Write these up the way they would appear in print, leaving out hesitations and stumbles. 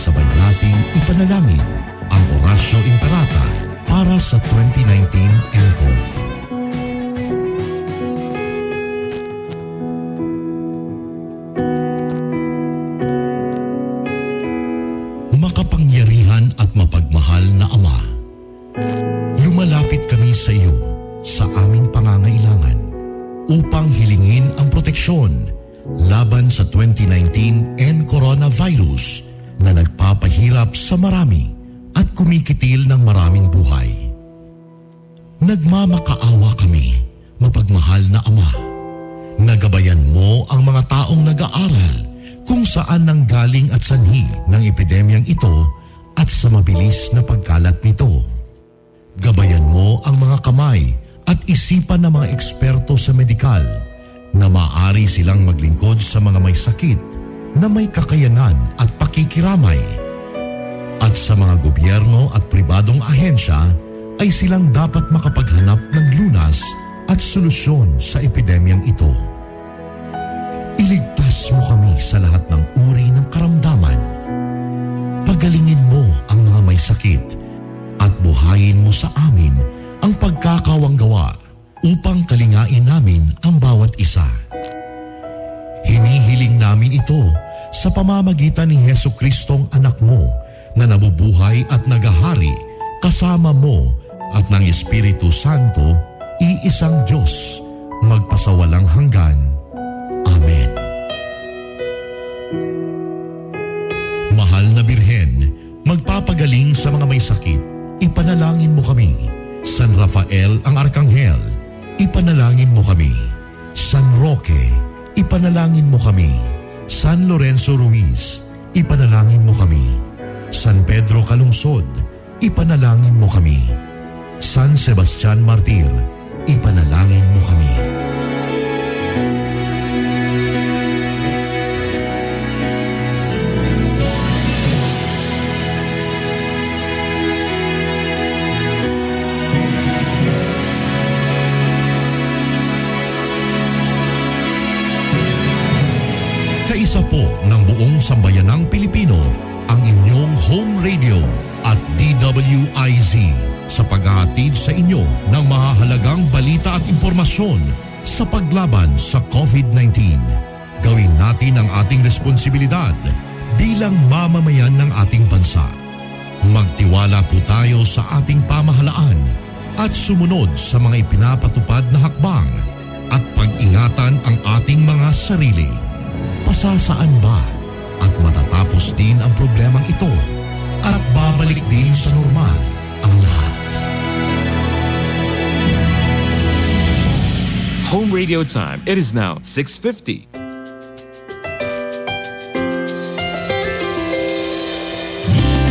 sabay nating ipanalangin ang Oratio Imperata para sa 2019 NCOV. Makapangyarihan at mapagmahal na Ama, lumalapit kami sa iyo sa aming pangangailangan upang hilingin ang proteksyon laban sa 2019 and coronavirus na nagpapahirap sa marami at kumikitil ng maraming buhay. Nagmamakaawa kami, mapagmahal na Ama. Nagabayan mo ang mga taong nag-aaral kung saan nanggaling at sanhi ng epidemyang ito at sa mabilis na pagkalat nito. Gabayan mo ang mga kamay at isipan ng mga eksperto sa medikal na maaari silang maglingkod sa mga may sakit na may kakayanan at pakikiramay. At sa mga gobyerno at pribadong ahensya ay silang dapat makapaghanap ng lunas at solusyon sa epidemyang ito. Iligtas mo kami sa lahat ng uri ng karamdaman. Pagalingin mo ang mga may sakit at buhayin mo sa amin ang pagkakawanggawa upang kalingain namin ang bawat isa. Hinihiling namin ito sa pamamagitan ni Jesucristong anak mo na nabubuhay at nagahari kasama mo at ng Espiritu Santo, iisang Diyos, magpasawalang hanggan. Amen. Mahal na Birhen, magpapagaling sa mga may sakit, ipanalangin mo kami. San Rafael ang Arkanghel, ipanalangin mo kami. San Roque, ipanalangin mo kami. San Lorenzo Ruiz, ipanalangin mo kami. San Pedro Calungsod, ipanalangin mo kami. San Sebastian Martir, ipanalangin mo kami. Kaisa po ng buong sambayanang Pilipino ang inyong home radio at DWIZ sa paghahatid sa inyo ng mahahalagang balita at impormasyon sa paglaban sa COVID-19. Gawin natin ang ating responsibilidad bilang mamamayan ng ating bansa. Magtiwala po tayo sa ating pamahalaan at sumunod sa mga ipinapatupad na hakbang at pag-ingatan ang ating mga sarili. Pasasaan ba at matatapos din ang problemang ito at babalik din sa normal ang lahat? Home radio time. It is now 6:50.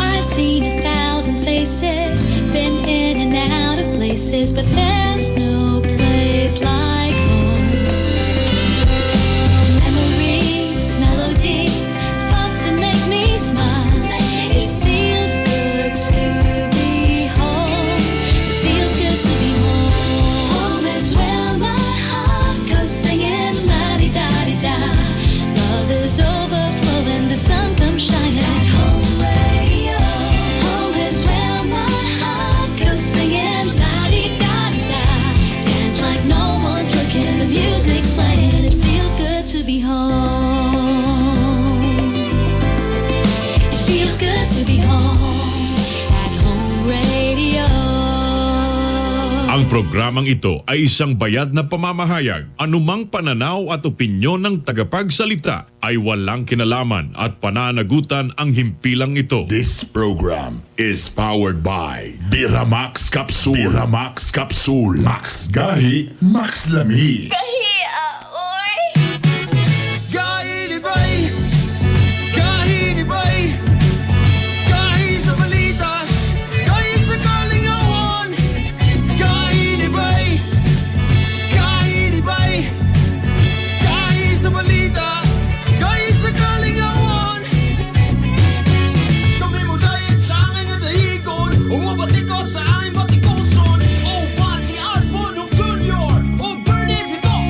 I've seen 1,000 faces, been in and out of places, but there's no place like home. Memories, melodies, thoughts that make me smile. It feels good to be home. It feels good to be home. Home is where my heart goes singing la-di-da-di-da. Love is overflowing, the sun comes shining. Home radio. Home is where my heart goes singing la-di-da-di-da. Dance like no one's looking, the music's playing. It feels good to be home. It feels good to be home at Home Radio. Ang programang ito ay isang bayad na pamamahayag. Anumang pananaw at opinyon ng tagapagsalita ay walang kinalaman at pananagutan ang himpilang ito. This program is powered by Biramax Capsule. Biramax Capsule. Max Gahi, Max Lami. Sa aking batikos, oh, pati Arbon of Junior, oh, Bernie Pico,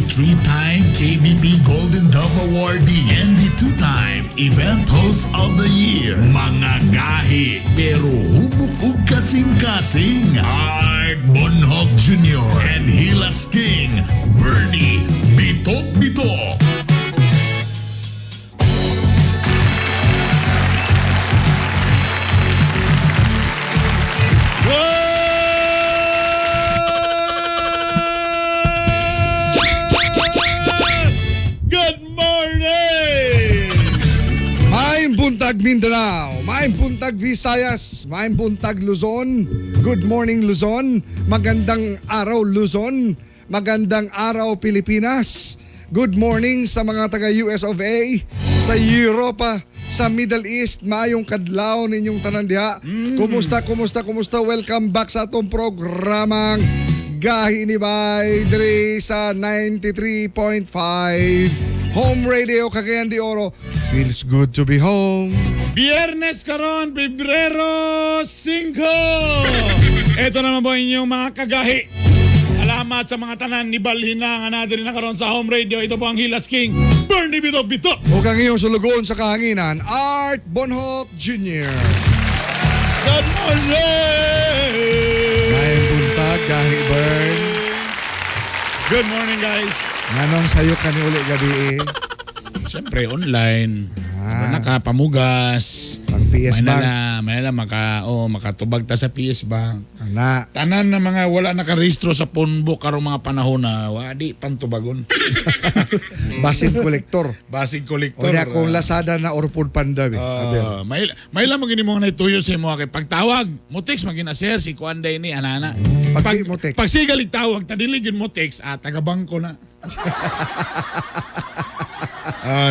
the 3-time KBP Golden Dove Awardee and the 2-time Event Host of the Year. Mga gahi pero hubog ug kasing-kasing. Art Bonhoc Jr. and Hilas King, Bernie Bitok-Bitok. Good morning! Maayong buntag Mindanao, maayong buntag Visayas, maayong buntag Luzon. Good morning Luzon, magandang araw Luzon, magandang araw Pilipinas. Good morning sa mga taga US of A, sa Europa, sa Middle East, maayong kadlaw ninyong tanan diha. Kumusta? Welcome back sa atong programang Gahi ni Bay diri sa 93.5 Home Radio Cagayan de Oro. Feels good to be home. Biyernes karon, Pebrero 5! Ito naman po inyong mga kagahi. Salamat sa mga tanan ni Balhina nga natin na karon sa Home Radio. Ito po ang Hilas King, Bernie Bitok-Bitok. O kang iyong sulugoon sa kahanginan, Art Bonhoc Jr. Good morning! Maayong buntag, Gahi Bern. Good morning, guys. Nganong sayo ka ni uli gabi eh. Siyempre, online. Nakapamugas. Pang PS Bank. Manila, makatubag ta sa PS Bank. Ana. Tanan na mga wala nakarehistro sa phonebook karong mga panahon na wadi pantubagon. Basin kolektor. Basig O kolektor. niya kung Lazada na or Food Panda. May lang magini mo na ituyo sa mo kay pagtawag mo text magina share si Kuanday ni anana. Pag mo text. Pag sigalig tawag tadiligin mo text taga bangko na.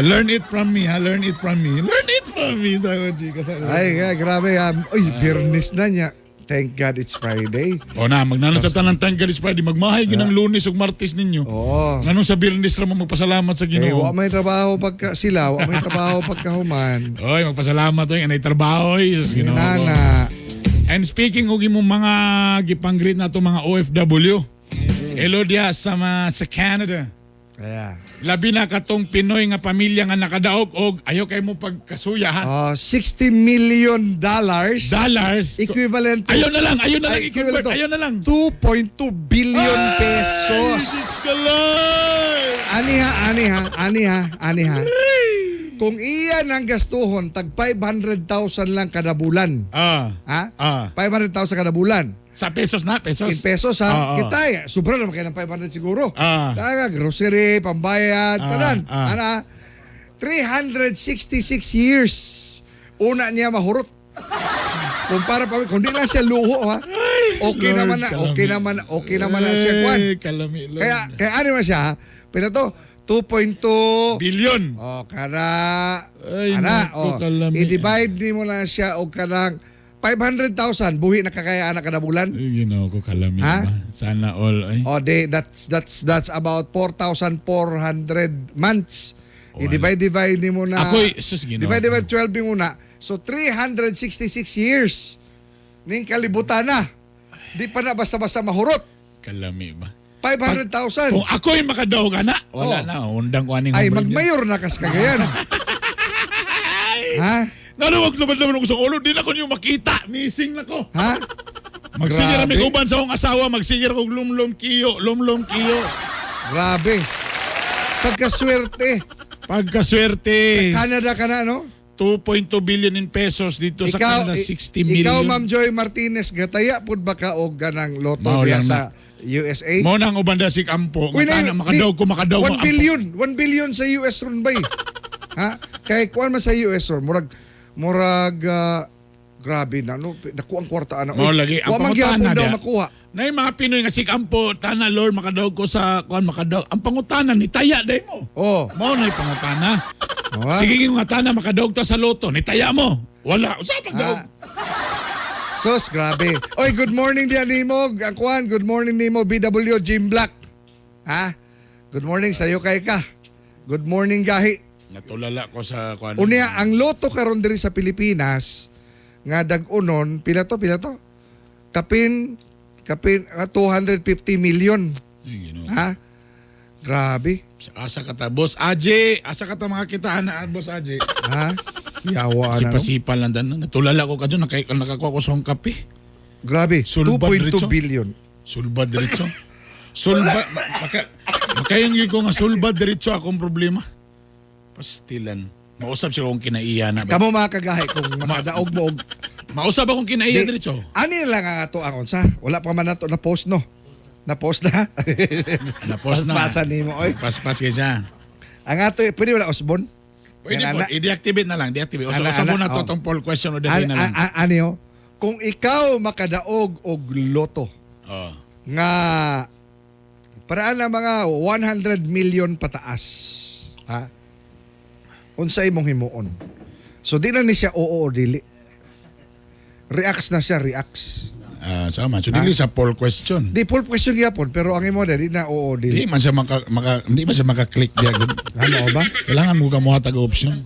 Learn it from me ha, learn it from me. Learn it from me sa Oji kasi. Ay, grabe. Uy, Biyernes na niya. Thank God it's Friday. O na, magnano sa tanang tanggalis Friday, magmahay ginang Lunes ug Martes ninyo. Oo. Nganong sa Biyernes ra mo magpasalamat sa Eh, wa Ginoo. may trabaho pagka sila, wa may trabaho pagka human. Oy, magpasalamat oy anay trabaho oy sa Ginoo. Nana. And speaking og imong mga gipang-greet na to mga OFW. Hello dia sa Canada. Kaya. Labi na katong Pinoy nga pamilya nga nakadaog og ayo kay mo pagkasuya ha. $60 million. Dollars. Equivalent to Ayaw na lang Ay, i-convert. equivalent to Ayaw na lang. 2.2 billion pesos. Aniha. Kung iyan ang gastuhon, tag 500,000 lang kada bulan. Ha? 500,000 kada bulan. Sa pesos na, pesos. In pesos ha. Oo. Kita sobra naman kayo ng 500 siguro. Ah. Daga, grocery, pambayad, tanan. 366 years. Una niya mahurot. Kumpara pa, kundi lang siya luho ha. Okay Lord, naman na siya kwan. Kalami, Lord. Kaya ano naman siya ha. Pero to, 2.2 billion. Ay, naku, kalami. i-divide ni mo na siya o kanang 500,000 buhi nakakayaan na kada bulan. Ay, Ginoo ko kalami Ha? ba? Sana all ay. That's about 4,400 months. I-divide ni mo na. Ako'y, sus Ginoo. Divide 12 yung una. So 366 years. Ning kalibutan na. Di pa na basta-basta mahurot. Kalami ba? 500,000. Kung ako'y makadaog na, wala Oh. na. Undang ko aning Ay, hombre magmayor na kas kagayan. Ha? Narawag naman ako sa ulo. Di na ko niyo makita. Missing na ko. Ha? Magsigir Grabe. kami uban sa akong asawa. Magsigir kong lumlum kiyo. Grabe. Pagkaswerte. Pagkaswerte. Canada ka na, no? 2.2 billion in pesos dito sa Canada. 60 million. Ikaw, Ma'am Joy Martinez, gataya pud ba ka og ganang loto Mao diya lang sa USA? Mo nang ubanda si Kampo. Uy, Nga na, makadaog ko. 1 billion sa US ron ba? Ha? Kay kuan man sa US ron, murag grabe na no, naku ang kwarta ana. Mao lagi ang wa man pangutana gyapon daw dia. makuha. Na yung mga Pinoy nga si Kampo, tana Lord, makadaog ko sa kuan makadaog. Ang pangutana ni taya day mo. Oh. Mao na yung pangutana. Ha? Sige yung nga tana makadaog ta sa loto, ni taya mo. Wala. Usa pa daog. Sos, grabe. Oy, good morning diyan Nimog. Ang kuan, good morning Nimo BW Jim Black. Ha? Good morning sa iyo kay ka. Good morning gahi. Natulala ko sa kuan. Unya ang loto karon diri sa Pilipinas nga dag-unon pila to? Kapin 250 million. Ay, Ginoo. Ha? Grabe. Asa ka ta, Boss Aji. Asa ka ta mga kitaan na, Boss Aji. Ha? Yawa na, no? Sipa-sipa lang dan. Natulala ko ka dyan, nakakuha ko sa akong kape. Grabe. Sulbad 2.2 diretso. billion. Sulbad diretso. Sulbad, makayang ko nga sulbad diretso akong problema. Pastilan. Mausap siya akong kinaiya na. Kamo mga kagahi kung makadaog mo og Mausap akong kinaiya diretso. ani lang nga ato ang unsa. Wala pa man nato na post no. Na post na. Na-post na. Paspasan nimo oy. Paspas kayo siya. Ang ato pwede wala usbon. Pwede Yan, po, ana. i-deactivate na lang. Deactivate. Ana, Usa mo ana, na to oh. tong poll question o dahil na lang. Ano? Kung ikaw makadaog og loto Oh. nga paraan na mga 100 million pataas. Ha? Unsa imong himuon? So di na ni siya oo o dili. Reacts na siya, reacts. Sama. So, dili sa poll question. Di full question gyapon pero ang imo di na oo o Hindi dili. man siya hindi man siya maka-click diya. Ano ba? Kailangan mo ka mo hatag option.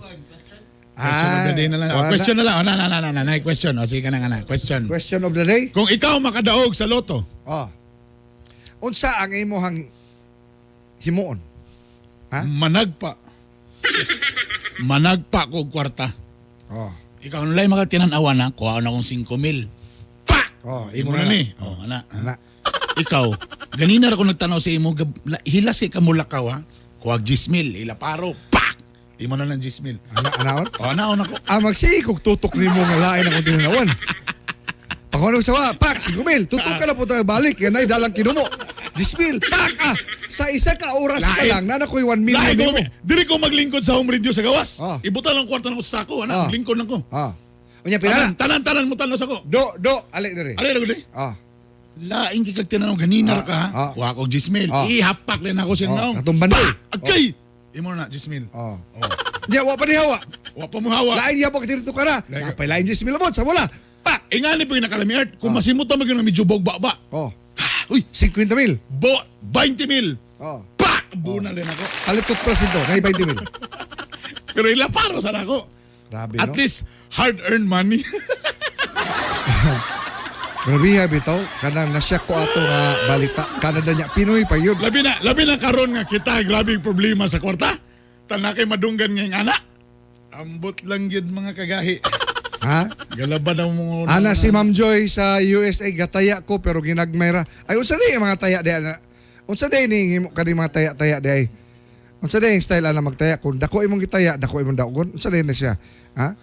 Question of the day na lang. wala. Question na lang. Na, question. O, sige ka na. Question. Question of the day. Kung ikaw makadaog sa loto, Oh. Unsa ang imong himuon? Ha? managpa. Managpa ko og kwarta. Oh. Ikaw nulay makatinaw na, kuha na akong 5,000. Pak! Oh, Imo na ni. Oh, ana. Ana. Ikaw, ganina ra ko nagtanaw sa imo, hilasi ka mulakaw ha. Kuha 10,000, ilaparo. Pak! Imo na lang 10,000. Anaon? Oh, naon ako. Magsigog tutok nimo nga lain akong tinanawan. Pakuno sa pak 5,000. Tutok ka na po tayo balik. Yan ay dalang kinumo. 10,000. Pak! Sa isa ka oras pa Lain. lang na nakoy 1 million Lahi ko, nimo. diri ko maglingkod sa home radio sa gawas. Ah. Ibutan lang kwarta ng sako, ana, Ah. lingkod lang ko. Unya pinala. Tanan mo tanos ako. Do ali diri. Ali ra gud. Laing kikag tinanong ganina ra ka ha. Ah. Wa ko 10,000. Ah. Ihapak lang ako siya naong. Katong bandoy. Agay. Imo na 10,000. Oh. Nya wa pa ni hawa. Wa pa mo hawa. Lain ya po dito ka na. Lain- Napay lain 10,000 mo sa wala. Pak. Ingani pa nakalami art. Kung masimot mo gyud medyo bogba. Oh. Uy, 50,000. 20,000. Oh. Pak. Buna lang ako. Alit toothbrush ito. Nay 20,000. Pero ila paro sa ako. Grabe At no. least hard-earned money. Grabe ha bitaw. Kanang nasyak ko ato nga balita. Canada niya Pinoy pa yun. labi na karon nga kita grabe yung problema sa kwarta. Tana kay madunggan nga ana. Ambot lang yun mga kagahi. Ha? Galaban ang mga... Ana si Ma'am Joy sa USA gataya ko pero ginagmayra. Ay unsa di mga taya di ana? Unsa di ni himo kani mga taya-taya di ay? Unsa di yung style ana magtaya kun dako imong gitaya, dako imong daogon. Unsa di na siya? Ha?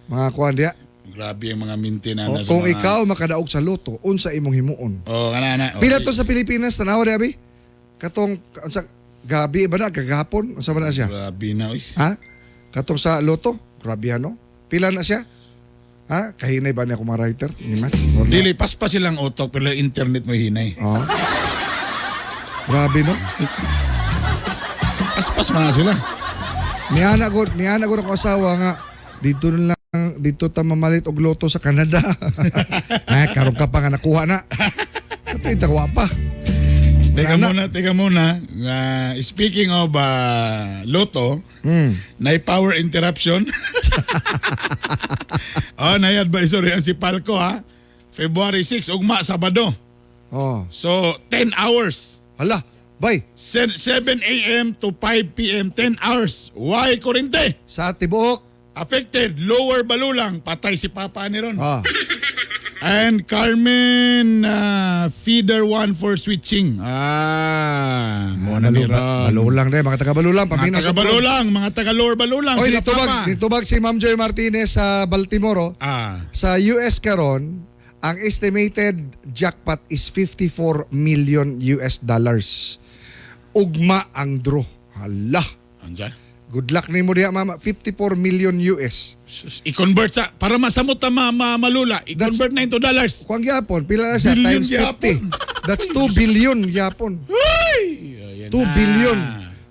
Mga kuan diya. Grabe ang mga maintenance O, sa kung mga... ikaw makadaog sa loto, unsa imong himuon? Oh, ana. Oh, Pila to sa Pilipinas tanaw di abi? Katong unsa gabi ba na kagahapon? Unsa ba na siya? Grabe na, uy. Ha? Katong sa loto? Grabe ano? Pila na siya? Ha? Kahinay ba niya ako mga writer? Mas? Dili, paspas silang utok, pero internet mo hinay. Oh. Grabe no? Paspas mga sila. Niana ko ako asawa nga dito na lang dito ta mamalit og loto sa Canada. Ay karon ka pa nga nakuha na. Kato itawa pa. Teka muna. Speaking of loto, na power interruption. Na-advisory ang si Palco ha. February 6, ugma, Sabado. Oh. So, 10 hours. Hala, bay, 7 a.m. to 5 p.m. 10 hours. Why kurente? sa tibuok. Affected, lower balulang, patay si Papa ni ron. Ah. And Carmen feeder 1 for switching. Muna ni ron. Balulang din, mga taga Balulang, Mga paminaw taga sa balulang, mga taga lower balulang. Oy, sila Papa. ditubag si Ma'am Joy Martinez sa Baltimore. Sa US karon, ang estimated jackpot is 54 million US dollars. Ugma ang draw. Hala. Ansa? Good luck ni mo diya mama. 54 million US. Sus, i-convert sa, para masamot na malula, i-convert na into dollars. Kuang gyapon, pila na siya Billion times 50. gyapon. That's 2 billion gyapon. Ay, 2 billion.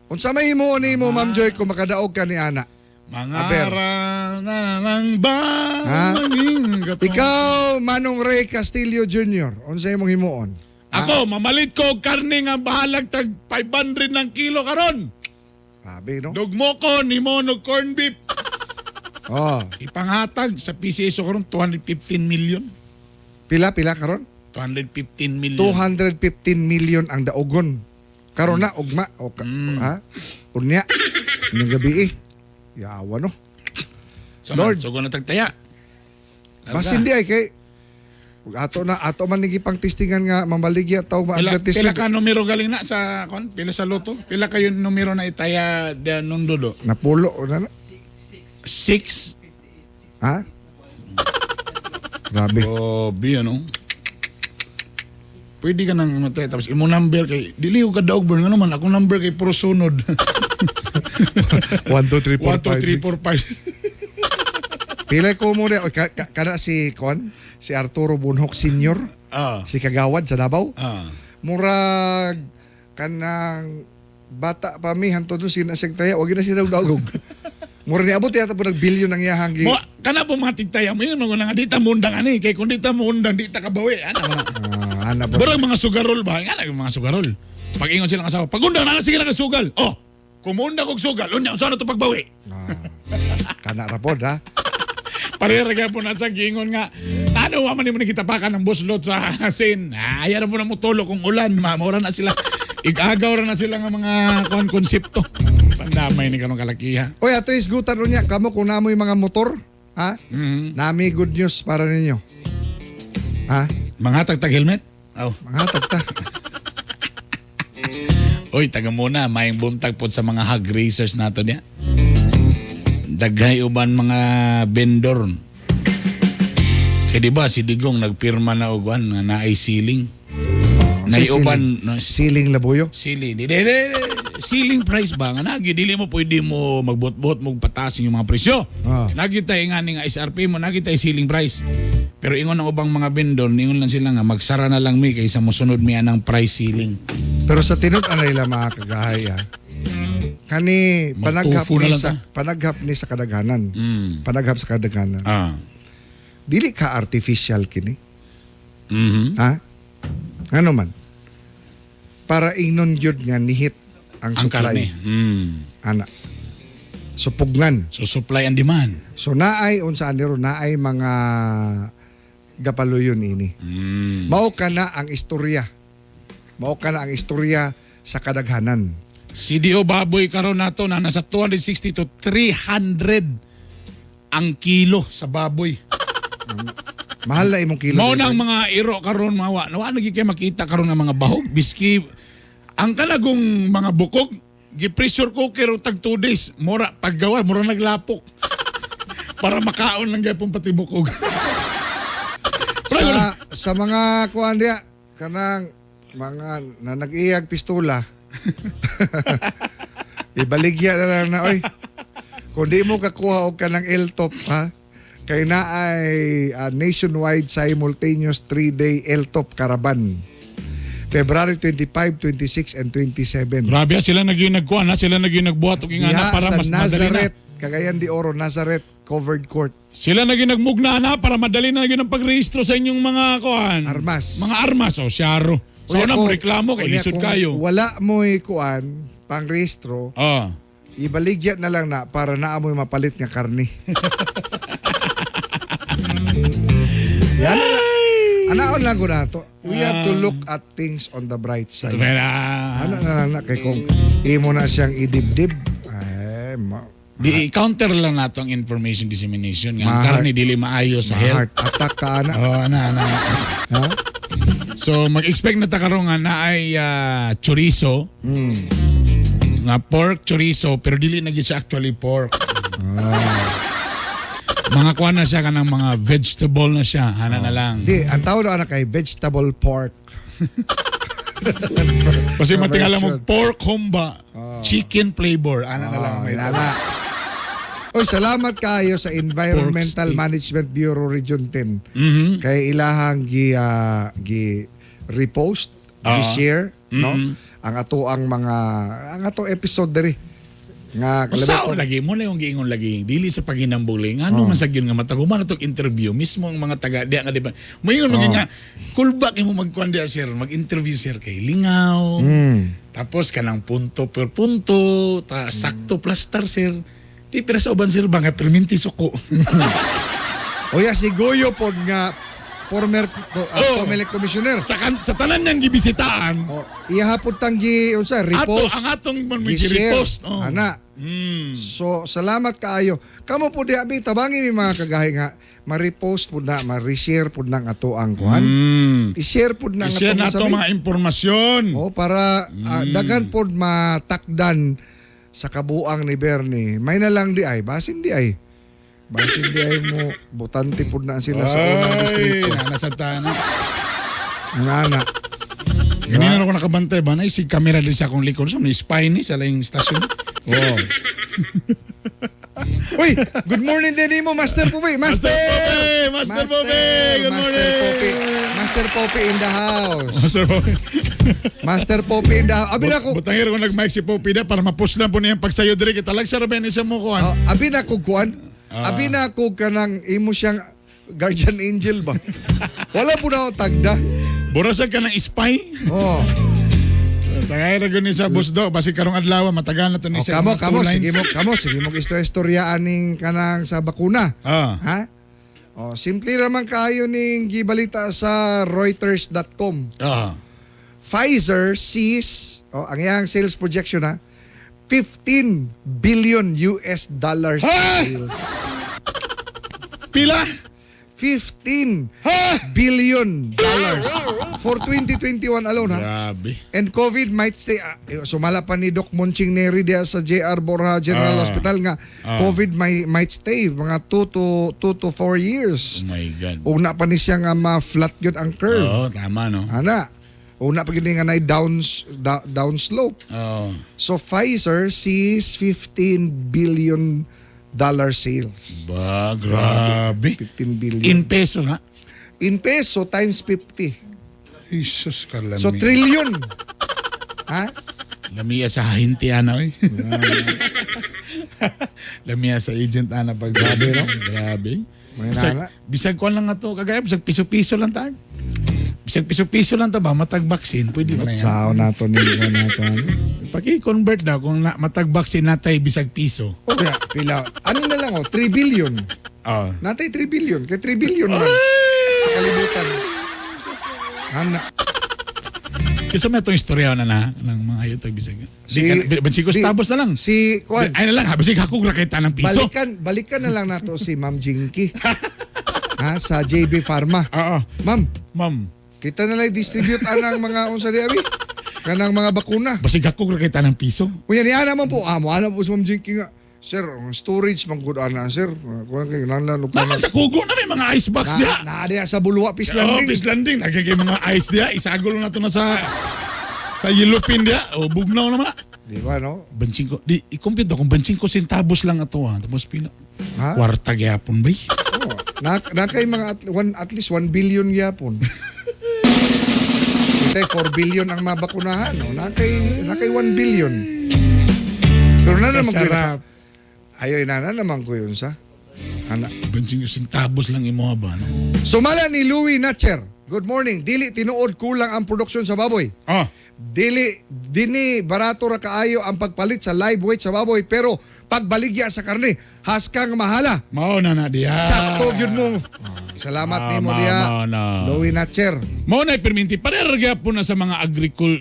Unsa may himuon nimo Ma'am Joy kung makadaog ka ni ana? Mangarang ng banging katong- Ikaw Manong Ray Castillo Jr. Unsa imong himuon? Ako, mamalit ko og karne nga bahalag tag 500 ng kilo karon. Sabi no? Dugmo ko ni Monog corn beef. Oh, Ipanghatag sa PCSO karon 215 million. pila karon? 215 million. 215 million ang daogon Karon na ugma ha? Unya ning gabi yawa no. Lord. So kung natagtaya. Bas hindi ay kay ato man nigi pang testingan nga mambaligya taw Pila advertisement. ka numero galing na sa pila sa loto? Pila kayo numero na itaya nung dulo? Napulo na. 6. Ha? Grabe. Oh, ano? Pwede ka nang matay. Tapos imo number kay dili ko ka daog burn nga naman. Akong number kay puro sunod. 1 2 3 4 5 Pilay ko mo rin. Kada si si Arturo Bunhok Sr. Si Kagawad sa Davao. Murag kanang bata pa mi hantod doon sinasagtaya. Wag na sila dagog. Mura ni abot yata po nag-bilyon ang iyahang Mo kana po matigtaya mo yun mga dita mundang ani kay kun dita mundang dita kabawi ana ba? Pero mga sugarol ba? Nga mga sugarol. Pag ingon sila ng asawa, pagundang na sige lang ang sugal. Oh, kumunda kog sugal. Unya, saan na ito pagbawi? Kana rapod ha? Parera kaya po nasa gingon nga, ano wa man mo nakitapakan ng buslot sa asin. Ayaw na po na mo tulo kung ulan. Maura na sila. Igagaw na sila ng mga konsepto. Pandamay ni kanong kalakiha. Oy, ato isgutan unya. Kamo kung namoy mga motor, ha? Nami good news para ninyo. Ha? Mga tagtag helmet? Oh. Mga tagta. Oy, taga muna, may buntag po sa mga hog racers nato niya. Daghay uban mga vendor. Kaya diba si Digong nagpirma na uguan nga naay ceiling. Naiuban Siling Labuyo. Siling. Ceiling price ba nga nagi dili mo pwede mo magbot-bot mo patasin yung mga presyo. Nagita nga ni nga SRP mo nagita ceiling price. Pero ingon ang ubang mga vendor, ingon lang sila nga magsara na lang mi kaysa mosunod mi anang price ceiling. Pero sa tinod nila mga kagahay ha. Kani panaghap ni sa kadaghanan. Panaghap sa kadaghanan. Dili ka artificial kini. Ha? Ano man? Para ingnon yun nga nihit ang supply. Karne. Ana. Supugngan. So supply and demand. So naay unsa niro naay mga gapaluyon ini. Mao kana ang istorya. Mao kana ang istorya sa kadaghanan. CDO baboy karon nato na nasa 260 to 300 ang kilo sa baboy. Mahal na imong kilo. Mao nang mga iro karon mawa. Nawa nagi kay makita karon ng mga bahog biski ang kanagong mga bukog gi-pressure cooker tag 2 days. Mura paggawa, mura naglapok. Para makaon lang gyapon pati bukog. sa mga kuan dia kanang mga na nag-iyag pistola. Ibaligya na lang na oy. Kung di mo kakuha og kanang L-top ha. Kay na ay nationwide simultaneous 3-day L-top caravan. February 25, 26 and 27. Grabe sila nagkuha na sila nagbuhat og ingana para mas madali na. Nazareth, Cagayan de Oro, Nazareth covered court. Sila nagmugna na para madali na ang pagrehistro sa inyong mga kuan. Armas. Mga armas o syaro. So na mo reklamo kay lisod kayo. Wala mo'y kuan pang rehistro. Ibaligya na lang na para naamoy mapalit nga karne. Yan na. Anaon lang ko na to. We have to look at things on the bright side. Ano na lang na kay kung imo na siyang idibdib. Di-counter lang nato ang information dissemination. Ang karne dili maayo sa health. Heart attack ka ana. Ana. Ha? So mag-expect na ta karon nga na ay chorizo. Nga pork chorizo pero dili na gyud siya actually pork. Mga kuha na siya kanang mga vegetable na siya. Hana na lang. Di, ang tawag na kay vegetable pork. Kasi matingala mo pork humba. Chicken flavor. Ana na lang. Nala. Oy, salamat kayo sa Environmental Management Bureau Region 10. Kay ilahang gi repost, gi-share, no? Ang ato episode diri. Nga Sao lagi mo na yung giingon lagi dili sa paghinambuling man sagyon nga mataguman natok interview mismo ang mga taga diya nga di ba mayon nga kulba kay mo magkuan diya sir mag-interview sir kay lingaw tapos kanang punto per punto sakto plaster sir di pero sa uban sir ba nga perminti suko. Oya si Goyo pod nga former Comelec commissioner. Sa tanan niyang gibisitaan, Oh, ihapon tanggi unsa repost. ang atong man may gi-share. repost. Oh. Ana. So salamat kaayo. Kamo po di abi tabangi mi mga kagahi nga ma-repost pud na, ma-reshare pud nang ato ang kuan. I-share pud na I-share na atong ito mga impormasyon. Oh, para daghan pod matakdan sa kabuang ni Bernie. May na lang di ay, basin di ay. Basin di ay mo, butante pod na sila sa unang distrito. Nanasagtana. Ngana. Ganyan ako nakabantay ba? Si camera din sa akong likod. So, may spy ni sa laing stasyon. Oh. Uy, good morning din mo, Master Popi. Master! Master Popi! Good morning! Master Popi in the house. Master Popi. Master Popi in the house. Abi na ko, Butangir ko nag-mic si Popi na para mapus lang po niyang pagsayo diri. Kitalag siya rin isa mo kuhan. abi na ko kuan. Abi na ko kanang imo siyang guardian angel ba? Wala po na ako tagda. Burasag ka ng spy. Oh. Tagay ra gani sa busdo. Basi karong adlaw matagal na to ni Oh, sa kamo, mga kamo, two lines. sige mo istorya aning kanang sa bakuna. Ah. Ha? Oh, simple naman kayo ning gibalita sa Reuters.com. Ah. Pfizer sees, ang iyang sales projection 15 billion US dollars Ha? sales. Pila? 15 Ha? billion dollars for 2021 alone ha. Grabe. And COVID might stay, sumala pa ni Doc Monching Neri diya sa JR Borja General Hospital nga COVID might stay mga 2 to 4 years. Oh my God. Una pa ni siya nga ma-flat yun ang curve. Oo, tama no. Ana, una pa gini nga na down slope. Oo. So Pfizer sees 15 billion dollar sales. Ba, grabe. 15 billion. In pesos ha? In peso times 50. Jesus kalami. So trillion. Ha? Lamia sa hinti ana oy. Lamia sa agent ana pag grabe no. Grabe. May Bisag, nana. bisag ko lang ato kagaya bisag piso-piso lang ta. Bisag piso-piso lang ta ba matag vaccine pwede ba na yan? Sao nato ni nato. Paki-convert na kung matag vaccine natay bisag piso. O kaya, pila. Ano na lang 3 billion. Ah. Natay 3 billion. Kaya 3 billion man. Sa kalibutan. Ana. Kasi may itong istorya na ng mga ayot bisag. Bansikos tabos na lang. Si Kwan. Ay na lang ha, basig hakog ra kay tanang piso. Balikan na lang nato si Ma'am Jinky. Sa JB Pharma. Oo. Ma'am, Ma'am, kita na lang distribute anang mga unsa di abi. Kanang mga bakuna. basig hakog ra kay tanang piso. Kuya niya naman po. Mo ana po si Ma'am Jinky nga. Sir, ang storage man gud ana sir. Kuan kay nanlan Tama sa kugo na may mga ice box diya. na diya sa Bulwa Oh, Pislanding. fish landing. Nagkakay mga ice diya. Isagol na to na sa yellow pin diya. O, bugnaw naman na. Di ba no? Bansing ko. Di, i-compute kung bansing ko centavos lang ato ha. Tapos pila. Ha? Kwarta gyapon ba? Oh, na kay mga at least 1 billion yapon. Itay 4 billion ang mabakunahan, no? Na kay 1 billion. Pero na naman ko Kasarap. ayoy na naman ko yun sa. Ana. Bansing ko centavos lang imo ba? No? Sumala ni Louie Natcher. Good morning. Dili tinuod kulang ang produksyon sa baboy. Oh, Dini barato ra kaayo ang pagpalit sa live weight sa baboy pero pagbaligya sa karne haskang mahala. mao na diya. Sakto gyud mo. Salamat nimo diya. na. Louie Natcher. Mao na perminti para gyapon na sa mga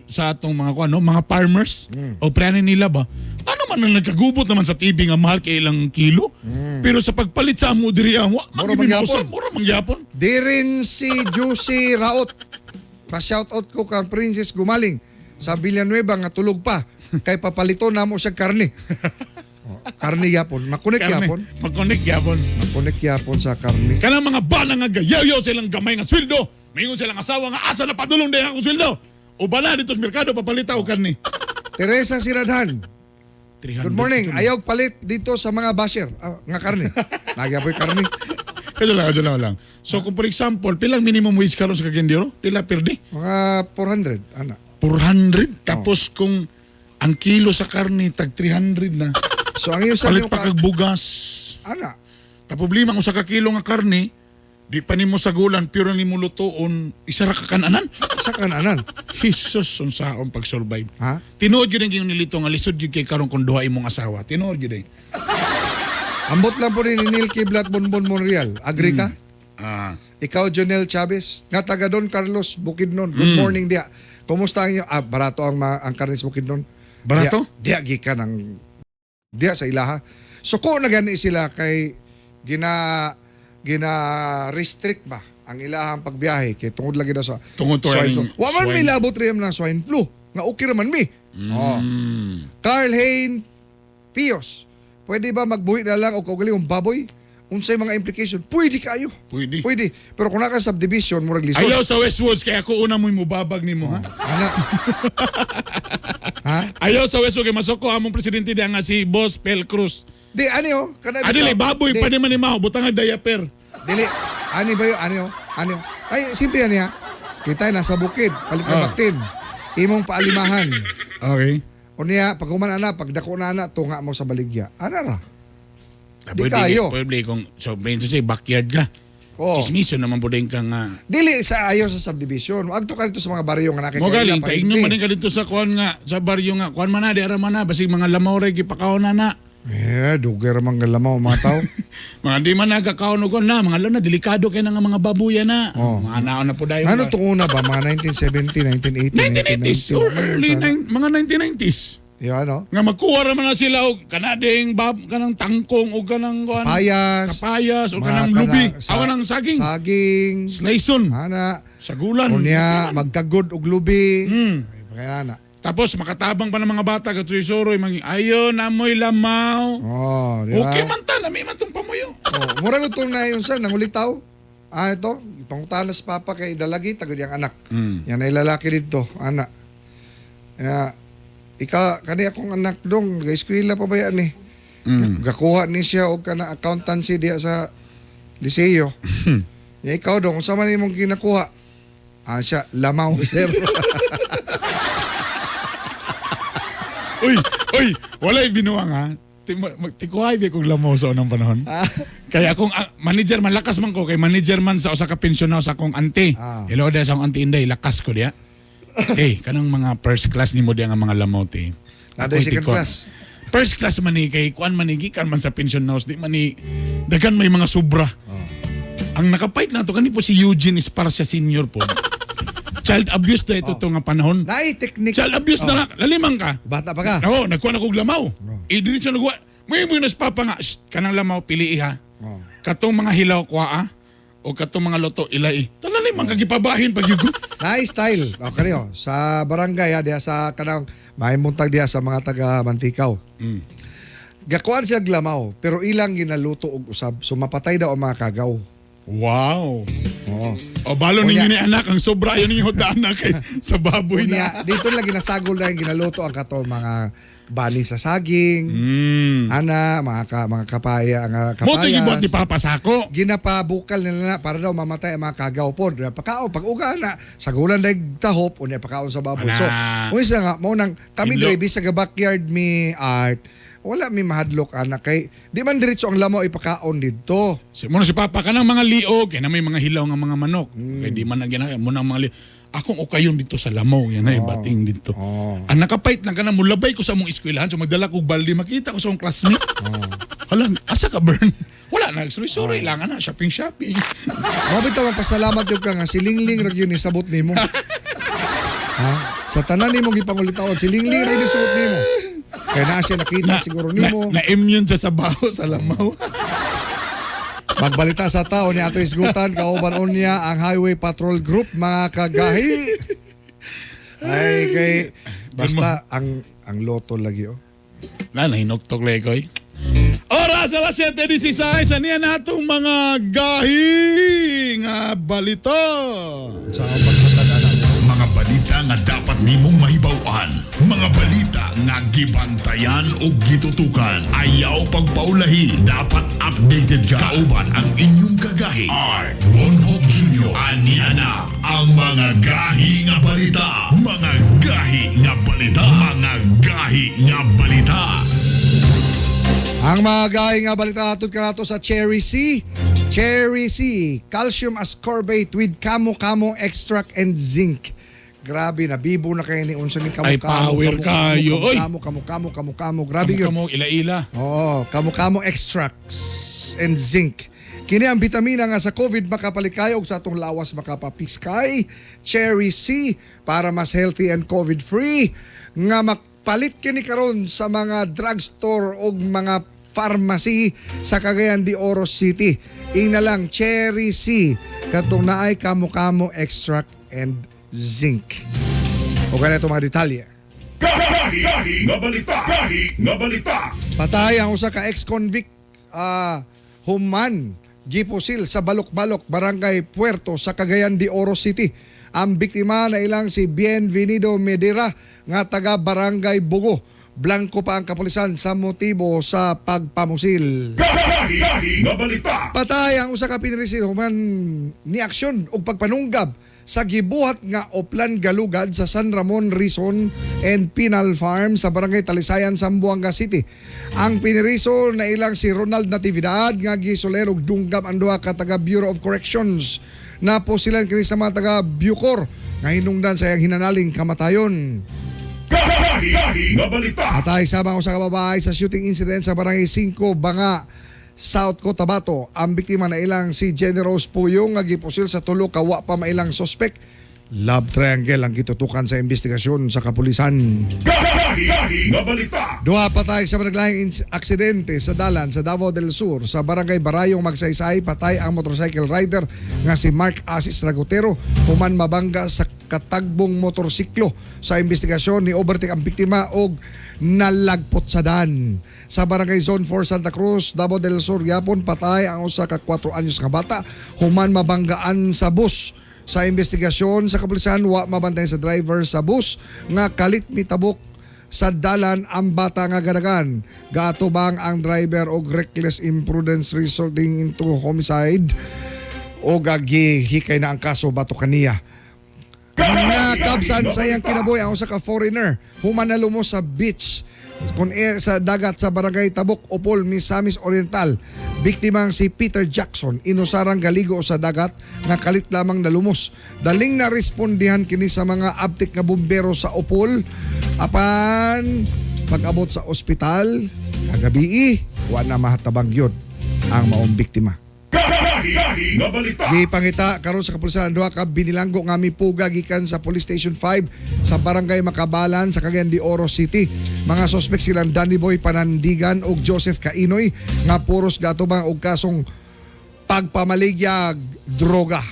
sa atong mga mga farmers o prani nila ba. Ano man ang nagkagubot naman sa TV nga mahal kay ilang kilo. Pero sa pagpalit sa amo diri wa Mura mangyapon. Mura mangyapon. Di rin si Juicy Raot. Pa-shoutout ko kang Princess Gumaling sa Villanueva nga tulog pa. Kay papalito na mo siya karne. Karne yapon. Makunik yapon. Makonik yapon. Makunik yapon sa karne. Kanang mga bana nga gayaw silang gamay nga sweldo. Mingon silang asawa nga asa na padulong din akong sweldo. O bala dito sa merkado papalita og karne. Teresa Siradhan. 300. Good morning. Ayaw palit dito sa mga basher. Nga karne. Nagyapoy karne. Kadyo lang. So kung for example, pilang minimum wage karon sa Cagayan Pila per day? Mga 400. Ana. 400. Tapos kung ang kilo sa karne tag 300 na. So ang iyo sa Palit inyo pa kag bugas. Ana. Ta problema kung sa kakilo nga karne, di pa nimo sagulan pero nimo lutoon isa ra ka kananan. Sa kananan. Jesus unsaon pag-survive. Ha? Tinuod gyud ang nilito nga lisod gyud kay karon kung duha imong asawa. Tinuod gyud. Ambot lang po rin ni Neil Kiblat Bonbon Monreal. Agri ka? Ikaw, Jonel Chavez, nga taga Don Carlos, Bukidnon. Good morning dia. Kumusta ang inyo? Barato ang karne sa Bukidnon. Barato? Dia gikan ng dia sa ilaha. So ko na gani sila kay gina restrict ba ang ilahang pagbiyahe kay tungod lagi na sa Tungod to swine ring flu. Wa man swine. may labot riyam ng swine flu. Nga okay raman mi. Oh. Carl Hain Pios. Pwede ba magbuhi na lang o kaugali yung baboy? Unsay mga implication? Pwede kayo. Pwede. Pwede. Pero kung naka subdivision, murag lisod. Ayaw sa Westwoods, kaya ako una mo'y mubabag ni mo, ha? Ana. Ha? Ayaw sa Westwoods, kaya masoko among presidente diya nga si Boss Pel Cruz. Di, ano yun? Adili, baboy, pa di man ni Mao, butang ang diaper. Dili, ani ba yun? Ano yun? Ano yun? Ay, simple yan niya. Kita nasa bukid, palit na baktin. Imong paalimahan. Okay. O niya, pag humana, pag dako na tunga mo sa baligya. Ano ra? Di kayo. Pwede kung, so, brain to say, backyard ka. Oo. Chismiso naman po din ka nga. Dili sa ayaw sa subdivision. Agto ka dito sa mga baryo nga nakikita. Mo galing, taigno man din ka dito sa kuan nga, sa baryo nga, kuan man na, di ara man na, basig mga lamaw rin, kipakaw na na. Dugay ramang galamaw mga tao. Mga di man nagkakaon ko na, mga lalo na, delikado kayo nga mga babuya na. Oo. Mga naon na po dayo. Ano itong una ba? Mga 1970, 1980, 1980s or early mga 1990s. Yung ano? Nga magkuha raman na sila og kanading kanang tangkong o kanang kuan. Kapayas o kanang lubi. Awan ng saging. Saging. Slayson. Ana. Sagulan. Unya, magkagod og lubi. Kaya na. Tapos makatabang pa ng mga bata katrisoro ayo na mo'y lamaw. Oh, di ba? Okay man ta, nami man tong pamuyo. Mura ko itong na yun sir, nangulitaw. Ito, pangutanas papa kay dalagi, tagad yung anak. Yan ay lalaki dito, anak. Kani akong anak dong, ga-eskwela pa ba yan eh. Gakuha ni siya o ka na accountancy diya sa liseyo. Ikaw dong, kung saan man imong kinakuha? Siya, lamaw sir. Uy, walay binuang ha. Tikuhay ba kong lamaw sa unang panahon? Kaya akong manager man, lakas man ko, kay manager man sa usa ka pensyonaw sa akong auntie. Hello dia sa akong auntie Inday, lakas ko diya. Kanang mga first class ni mo diya nga mga lamaw te. Naday second class. First class man ni kay kuan man ni gikan man sa pension house di man ni dagan may mga sobra. Ang nakapait na to kani po si Eugene Esparcia Senior po. Child abuse na ito nga panahon. Nay, technique. Child abuse na lalimang ka. Bata pa ka. Oo, nagkuha na kong lamaw. Diretso nagkuha. May nas papa nga, kanang lamaw, pili ha. Katong mga hilaw kuha o katong mga loto ilai. Talalimang kagipabahin pag yugo. Nay, style. O, kanyo, sa barangay, diya sa kanang, may muntag diya sa mga taga Mantikaw. Gakuan siya glamaw, pero ilang ginaluto og usab. So, mapatay daw ang mga kagaw. Wow. Oo. O balo ninyo ni anak, ang sobra yun yung dana kay sa baboy na. Unya, dito lang ginasagol na yung ginaluto ang kato mga bani sa saging, mga kapaya, ang Moto yung kapayas. ni Papa Sako. Ginapabukal nila na para daw mamatay ang mga kagaw po. Pagkaon, pag uga na, sagulan na yung tahop, unya pagkaon sa baboy. So, kung isa nga, maunang, kami Inlo. drive sa backyard mi art, wala mi mahadlok anak kay di man diretso ang lamaw ipakaon dito. Muna si Papa ka ng mga liog, kaya na may mga hilaw ng mga manok. Kaya di man na ginagawa mo ng mga liog. Akong ukayon dito sa lamaw, yan ay bating dito. Ang nakapait lang ka na, mulabay ko sa mong eskwelahan, so magdala ko baldi, makita ko sa mong classmate. Hala, asa ka, Bern? Wala na, sorry, lang na, shopping. Mabito magpasalamat yung ka nga silingling ra yun isabot nimo. Ha? Sa tanan nimo gipangulitaon silingling ra isuot nimo. Kaya na siya nakita siguro nimo. Na-immune siya sa baho, sa lamaw. Magbalita sa tao ni ato isgutan kauban unya ang Highway Patrol Group mga kagahi. Ay kay basta ang loto lagi Hinoktok lekoy. Oras alas 7:16 sa niya natong mga gahi nga balito. Sa paghatag anak. Mga balita nga dapat nimong mahibaw-an. Mga balita nga gibantayan o gitutukan. Ayaw pagpaulahi. Dapat updated ka. Kauban ang inyong kagahi. Art Bonhoff Jr. Aniana. Ang mga gahi nga balita. Mga gahi nga balita. Mga gahi nga balita. Ang mga gahi nga balita atod kanato sa Cherry C. Cherry C, calcium ascorbate with kamo-kamo extract and zinc. Grabe, nabibo na kayo ni unsa ni kamo-kamo. Ay, power kayo, oy. Kamo-kamo. Grabe yun. Kamu ila-ila. Oo, kamo-kamo extracts and zinc. Kini ang bitamina nga sa COVID makapalikay og sa atong lawas makapapiskay. Cherry C para mas healthy and COVID-free nga makpalit kini karon sa mga drugstore og mga pharmacy sa Cagayan de Oro City. Ina lang Cherry C katong naay kamo-kamo extract and zinc. O ganito mga detalye. Gahi nga balita. Patay ang usa ka ex-convict human gipusil sa Balok-Balok, Barangay Puerto sa Cagayan de Oro City. Ang biktima na ilang si Bienvenido Medera nga taga Barangay Bugo. Blanco pa ang kapulisan sa motibo sa pagpamusil. Gahi nga balita. Patay ang usa ka pinirisil human ni aksyon og pagpanunggab sa gibuhat nga Oplan Galugad sa San Ramon Rizon and Pinal Farm sa Barangay Talisayan, Zamboanga City. Ang piniriso na ilang si Ronald Natividad nga gisuler og dunggab ang duha ka taga Bureau of Corrections na posilan kini sa mga taga Bucor nga hinungdan sa iyang hinanaling kamatayon. Gahi nga balita. Atay sabang usa ka babae sa shooting incident sa Barangay 5 Banga, South Cotabato. Ang biktima na ilang si Generous Puyong nga gipusil sa tulo ka wa pa mailang suspect. Love triangle ang gitutukan sa investigasyon sa kapulisan. Gahi nga balita. Duha patay sa naglaing aksidente sa dalan sa Davao del Sur sa Barangay Barayong Magsaysay. Patay ang motorcycle rider nga si Mark Asis Ragotero human mabangga sa katagbong motorsiklo. Sa investigasyon ni overtake ang biktima og nalagpot sa dan. Sa Barangay Zone 4 Santa Cruz, Davao del Sur gyapon patay ang usa ka 4 anyos nga bata human mabanggaan sa bus. Sa investigasyon sa kapulisan wa mabantay sa driver sa bus nga kalit mitabok sa dalan ang bata nga ganagan. Gaatubang ang driver og reckless imprudence resulting into homicide o gagihikay na ang kaso bato kaniya. Nakabsan sa iyang kinabuhi ang usa ka foreigner human na lumos sa beach sa dagat sa Barangay Tabok, Opol, Misamis Oriental. Biktimang si Peter Jackson inusarang galigo sa dagat nga kalit lamang nalumos. Daling na respondihan kini sa mga abtik nga bumbero sa Opol. Apan pag-abot sa ospital kagabi wa na mahatabang yun ang maong biktima. Gahi nga balita. Gipangita karon sa kapulisan duha ka binilanggo nga mipuga gikan sa Police Station 5 sa Barangay Makabalan sa Cagayan de Oro City. Mga suspect silang Danny Boy Panandigan ug Joseph Kainoy nga puros gatubang og kasong pagpamaligyag droga.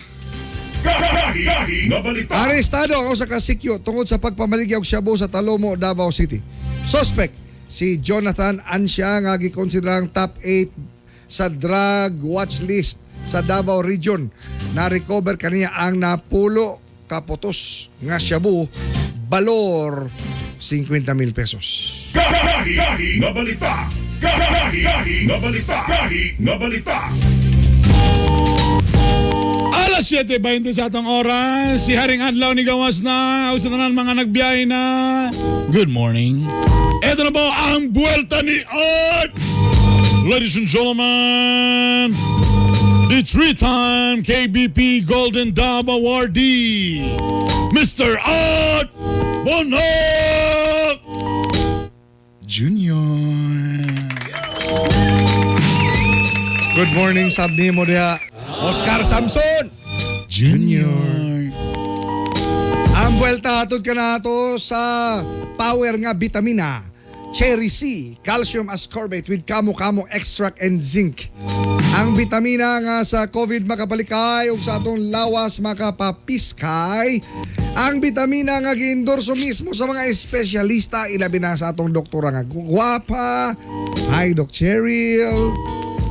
Gahi nga balita. Arestado ang usa ka sikyo tungod sa pagpamaligyag og shabu sa Talomo, Davao City. Suspect si Jonathan Ansya nga gikonsiderang top 8 sa drug watch list sa Davao Region. Na-recover kaniya ang napulo kaputos nga shabu, balor 50,000 pesos. Gahi nga balita. Gahi nga balita. Gahi nga balita. Alas 7:20 sa atong oras. Si Haring Adlaw ni Gawas na. Usa na mga nagbiyahe na. Good morning. Ito na po ang buwelta ni Art. Ladies and gentlemen, the 3-time KBP Golden Dove awardee, Mr. Art Bonhoc Jr. Good morning, sabni mo diha, Oscar Samson Jr. Ang buwelta hatod ka na to sa power nga vitamina Cherry C, calcium ascorbate with kamo-kamo extract and zinc. Ang bitamina nga sa COVID makapalikay ug sa atong lawas makapapiskay. Ang bitamina nga giendorso mismo sa mga espesyalista ilabi na sa atong doktora nga guwapa. Hi Doc Cheryl.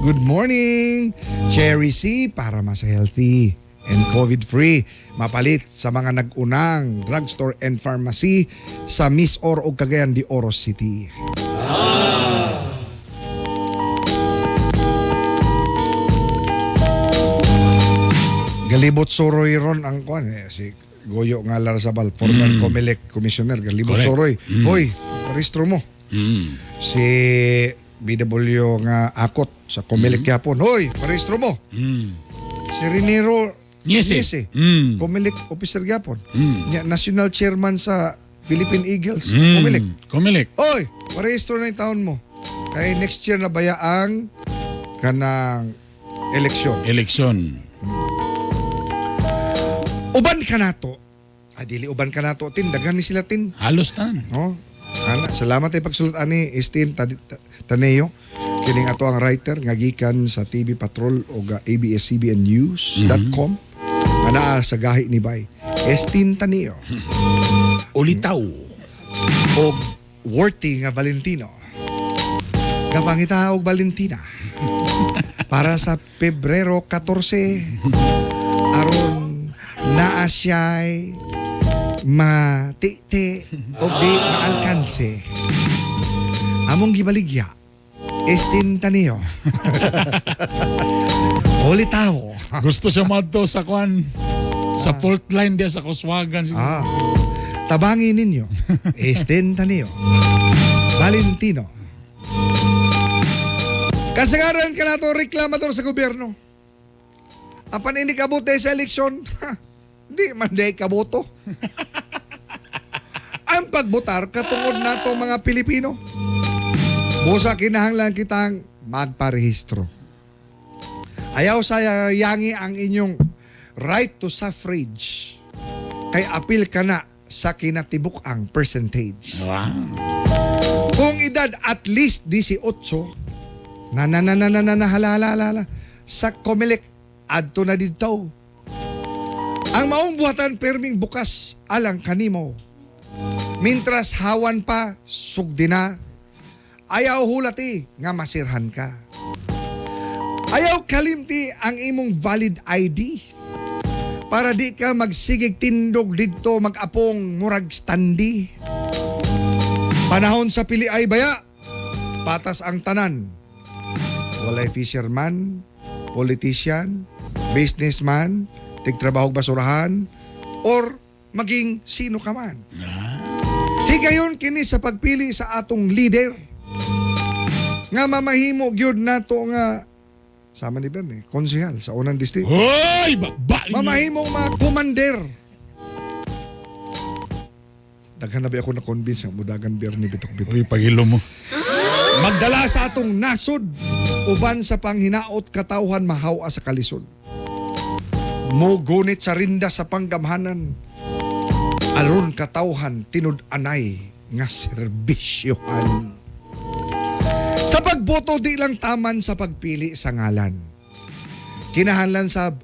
Good morning. Cherry C para mas healthy and COVID-free. Mapalit sa mga nag-unang drugstore and pharmacy sa Miss Or o Cagayan de Oro City. Galibot Soroy ron ang kuan si Goyo nga Larzabal, former COMELEC commissioner. Galibot Correct. Soroy. Hoy, registro mo. Si BW nga akot sa COMELEC Yapon. Hoy, parehistro mo. Si Renero Niese. COMELEC officer Yapon. National chairman sa Philippine Eagles. COMELEC. Kumilik. Hoy, parehistro na yung taon mo. Kaya next year na bayaang kanang eleksyon. Eleksyon. Uban ka nato. Dili uban ka nato tin daghan ni sila tin. Halos tanan. No? Ana, salamat ay pagsulat ani Esteem Taneo. Kining ato ang writer nga gikan sa TV Patrol o ABS-CBN News.com. Nga naa sa gahi ni Bay. Esteem Taneo. Ulitaw. O worthy nga Valentino. Kapangita og Valentina. Para sa Pebrero 14 aron naa siya'y matiti o di maalkanse. Among gibaligya, Esteem Taneo. Ulitaw. Gusto siya madto sa kwan. Sa fault line dia sa Kuswagan. Tabangin ninyo, Esteem Taneo. Valentino. Kasagaran ka na to reklamador sa gobyerno. Apan hindi kabote sa eleksyon, di man day kaboto. Ang pagbotar katungod nato mga Pilipino. Busa kinahanglan kitang magparehistro. Ayaw sayangi ang inyong right to suffrage. Kay apil ka na sa kinatibuk ang percentage. Wow. Kung edad at least 18, halala sa Comelec adto na dito. Ang maong buhatan perming bukas alang kanimo. Mintras hawan pa sugdi na. Ayaw hulati nga masirhan ka. Ayaw kalimti ang imong valid ID para di ka magsigig tindog dito mag-apong murag standi. Panahon sa pili ay baya, patas ang tanan. Walay fisherman, politician, businessman, tigtrabahog basurahan, or maging sino ka man. Higayon kini sa pagpili sa atong leader nga mamahimo gyud nato nga sama ni Berne, konsehal sa unang distrito. Hoy! Ba! Mamahimong mga commander. Daghan na ba ako na-convince ang mudagan Berne bitok-bitok. Uy, paghilo mo. Magdala sa atong nasod uban sa panghinaot katawhan mahawa sa kalisod. Mugunit sa rinda sa panggamhanan aron katawhan tinud-anay nga serbisyohan. Sa pagboto di lang taman sa pagpili sa ngalan. Kinahanglan sa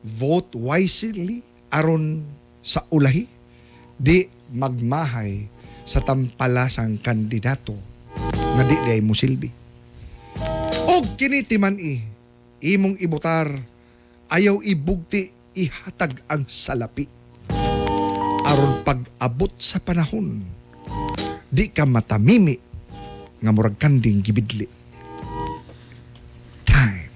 vote wisely aron sa ulahi di magmahay sa tampalasang kandidato nga di day musilbi. Og kini timan imong ibutar ayaw ibugti ihatag ang salapi aron pag-abot sa panahon di ka matamimi nga murag kanding gibidli. Time.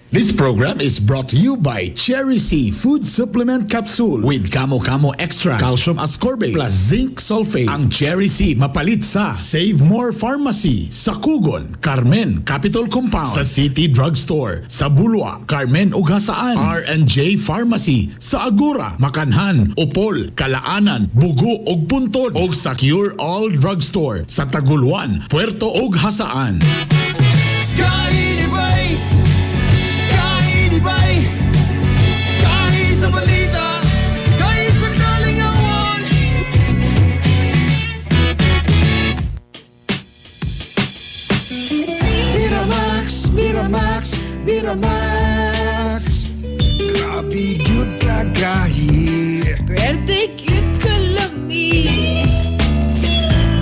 This program is brought to you by Cherry C Food Supplement Capsule with Kamo Kamo Extra, Calcium Ascorbate plus Zinc Sulfate. Ang Cherry C mapalit sa Save More Pharmacy, sa Kugon, Carmen Capital Compound, sa City Drugstore, sa Bulwa, Carmen Ugasaan, R&J Pharmacy, sa Agora, Makanhan, Upol, Kalaanan, Bugo ug Puntod, ug sa Cure All Drugstore sa Taguluan, Puerto ug Hasaan. Kahit sa balita, kahit sa kalingawan. Miramax, Miramax, Miramax. Grabe gyud kagahi. Birthday cute kalami.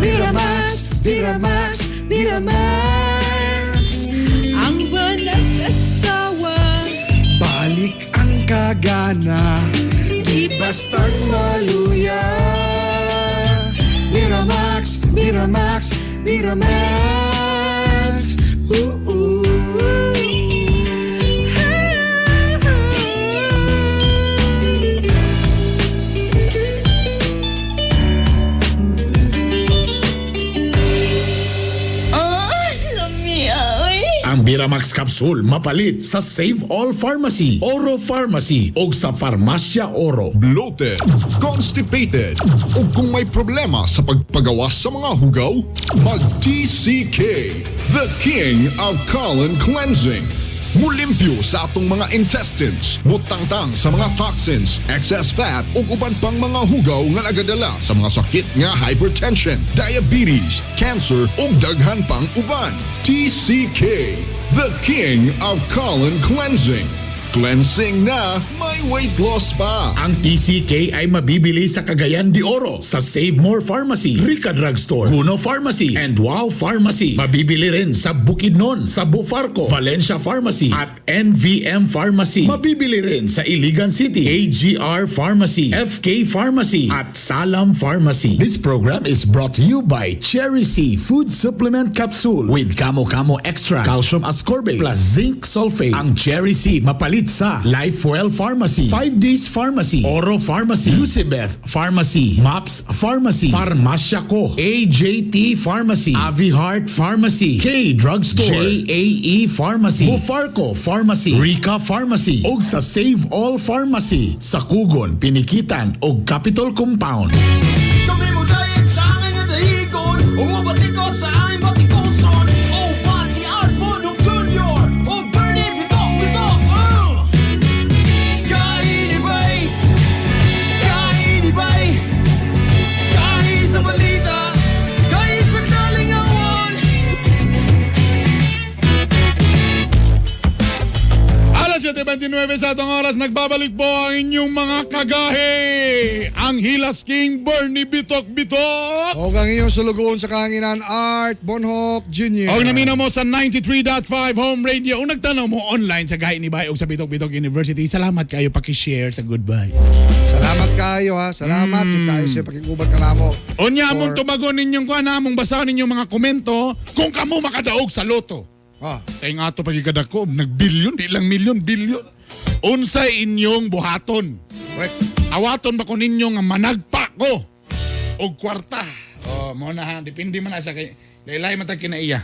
Miramax, Miramax, Miramax. Ang walang asawa. Balik ang kagana. Di basta't maluya. Miramax, Miramax, Miramax. Ang Miramax Capsule mapalit sa Save All Pharmacy, Oro Pharmacy o sa Farmasya Oro. Bloated, constipated, o kung may problema sa pagpagawas sa mga hugaw, mag-TCK, the King of Colon Cleansing. Mulimpyo sa atong mga intestines, mutangtang sa mga toxins, excess fat ug uban pang mga hugaw nga nagadala sa mga sakit nga hypertension, diabetes, cancer ug daghan pang uban. TCK, the king of colon cleansing. Cleansing na, may weight loss pa. Ang TCK ay mabibili sa Cagayan de Oro, sa Save More Pharmacy, Rica Drugstore, Puno Pharmacy, and Wow Pharmacy. Mabibili rin sa Bukidnon, sa Bufarco, Valencia Pharmacy, at NVM Pharmacy. Mabibili rin sa Iligan City, AGR Pharmacy, FK Pharmacy, at Salam Pharmacy. This program is brought to you by Cherry C Food Supplement Capsule with Kamo Kamo Extra, Calcium Ascorbate, plus Zinc Sulfate. Ang Cherry C mapalit sa Lifewell Pharmacy, 5 Days Pharmacy, Oro Pharmacy, Lucibeth Pharmacy, MAPS Pharmacy, Farmasya Ko, AJT Pharmacy, Avi Heart Pharmacy, K Drugstore, JAE Pharmacy, Bufarco Pharmacy, Rica Pharmacy, ug sa Save All Pharmacy sa Kugon, Pinikitan ug Capitol Compound. Kami mo dahil sa akin ang dahigon. Umabati ko sa aking batikoson. Oh, pati Arbonong Junior. Oh, Bernie, bitok. Kainibay. Kain sa balita. Kain sa kalingawan. Alas 7:29 sa atong oras, nagbabalik po ang inyong mga kagahi. Ang Hilas King Bernie Bitok. O ang iyong sulugoon sa kahanginan, Art Bonhoc Jr. Og namina mo sa 93.5 Home Radio. Kung nagtanaw mo online sa Gahi ni Bay o sa Bitok University, salamat kayo pakishare sa Goodbye. Salamat kayo ha. Salamat. Kayo sa pakikuban ka namo. Unya For- mong tumagon ninyong kuha na, mong basahin ninyong mga komento kung kamo makadaog sa loto. Ah, Kaya nga ito pagkikadako, nagbilyon, di lang milyon, bilyon. Unsay inyong buhaton. correct. Awaton ba ko ninyo nga managpa ko og kwarta. Mo na ha, depende man na sa kay laylay matag kinaiya.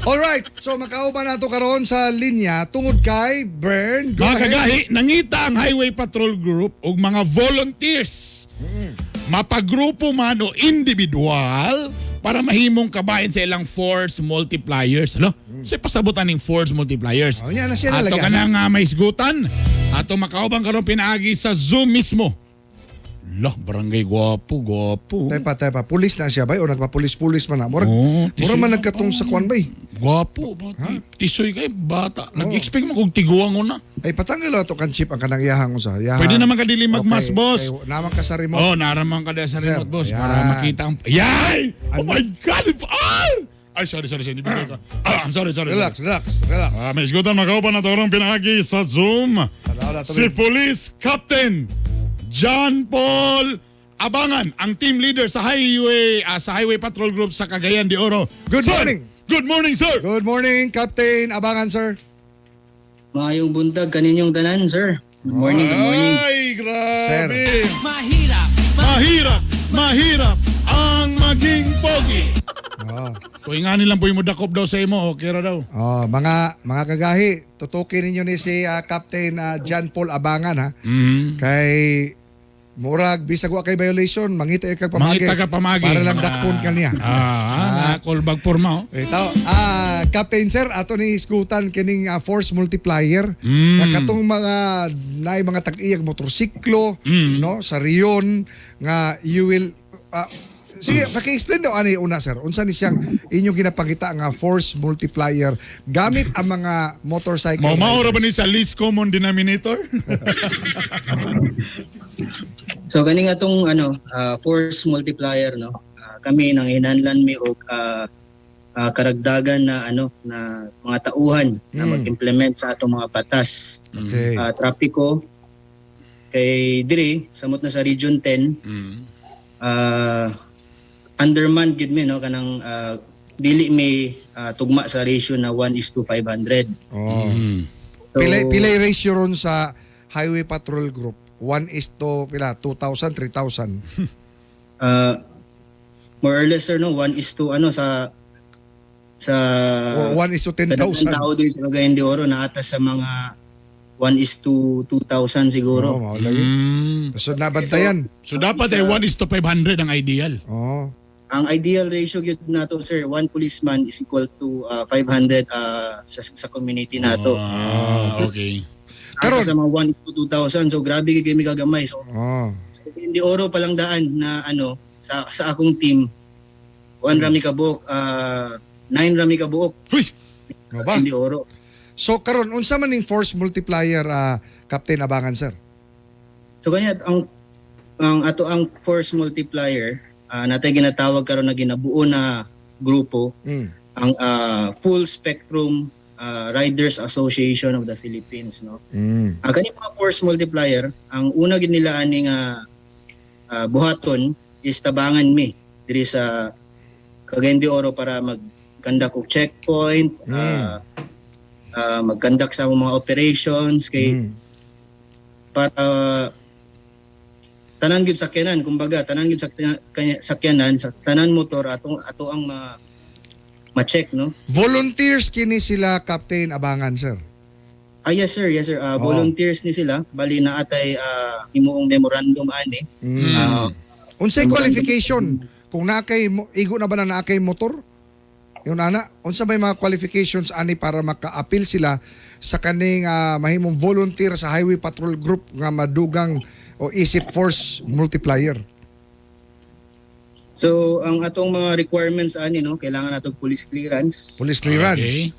Alright, so makauban nato karon sa linya tungod kay Bern. Go Mga ahead. kagahi, nangita ang Highway Patrol Group og mga volunteers. Mapagrupo man o individual para mahimong kabahin sa ilang force multipliers. Ano? Sa pasabutan ng force multipliers. Oh, yan na siya Ato nalagyan. ka na nga may isgutan. Ato makaubang karon pinaagi sa Zoom mismo. Lah, barangay gwapo. Tepa. Pulis na siya ba? O nagpapulis-pulis man na? Murag tisoy man na nagkatong sa kwan ba? Gwapo. Tisoy kay bata. Nag-expect mo kung tiguang ko na. Ay patanggal na to kan chip ang kanang iyahang usa. Yahang. Pwede naman kadili magmas, boss. Okay, naman ka sa remote. Oh, naramang ka dahil sa remote, Sir, boss. yan. Para makita ang... Yay! Oh Ano? my God! Ay, sorry. Hindi ka. I'm sorry. Relax. May isgutan makaupan na torong pinahagi sa Zoom. Tanaw na to, Si Bern. Police Captain John Paul Abangan, ang team leader sa Highway Patrol Group sa Cagayan de Oro. Good Sir! morning. Good morning, sir! Good morning, Captain Abangan, sir. Maayong buntag kaninyong tanan, sir. Good morning. Ay, grabe. Sir. Mahirap ang maging pogi. Oh. Kung nga nilang po yung mudakop daw sa imo, okay ra daw. Oh, mga kagahi, tutukin ninyo ni si Captain John Paul Abangan ha. Kay murag bisag wa kay violation, mangita kag pamagi. Mangita ka pamagi. Para lang dakpon kaniya. Callback forma, oh. Ito, Captain Sir, ato ni iskutan kining force multiplier. Katong mga naay mga tag-iyag motorsiklo, no, sa Rion nga you will sige, paki-explain daw ani una sir. Unsa ni siyang inyong ginapakita nga force multiplier gamit ang mga motorcycle. Maura ba ni sa least common denominator? So kani nga tong force multiplier no. Kami nang hinanlan mi og karagdagan na na mga tauhan na mag-implement sa atong mga batas. Okay. Trapiko kay diri samot na sa Region 10. Underman gid mi no kanang dili may tugma sa ratio na 1:500. Oh. So, Pilay ratio ron sa Highway Patrol Group. 1:2,000, 3,000. More or less sir no 1:10 sa Or 1:10,000. tao din sa Cagayan de Oro na atas sa mga 1:2,000 siguro. Oh, lagi. So nabantayan. So dapat ay 1:500 ang ideal. Oh. Ang ideal ratio gyud nato sir, one policeman is equal to 500 sa community nato. Okay. Karon sa mga 1:2000, so grabe kay kami kagamay. So Oh. hindi oro pa lang daan na sa akong team. 1 rami ka buok, 9 rami ka buok. Huy! Ano ba? Hindi oro. So karon unsa man ning force multiplier Captain Abangan sir? So kanya ang ato ang force multiplier natay ginatawag karon na ginabuo na grupo Mm. ang Full Spectrum Riders Association of the Philippines, no. Mm. Ang kani mga force multiplier, ang una gid nila ani nga buhaton is tabangan mi diri sa Cagayan de Oro para mag-conduct og checkpoint, mag-conduct sa mga operations kay para tanan gid sakyanan, kumbaga tanan gid sakyanan sa tanan motor ato ang ma-check, no. Volunteers kini sila Captain Abangan sir. Yes sir. Volunteers ni sila, bali na atay himuong memorandum ani. Unsay qualification kung nakay igo na ba na nakay motor? Yung ana, unsa may mga qualifications ani para maka-appeal sila sa kaning mahimong volunteer sa Highway Patrol Group nga madugang o isip force multiplier? So ang atong mga requirements ani, no, kailangan natong police clearance. Police clearance. Okay.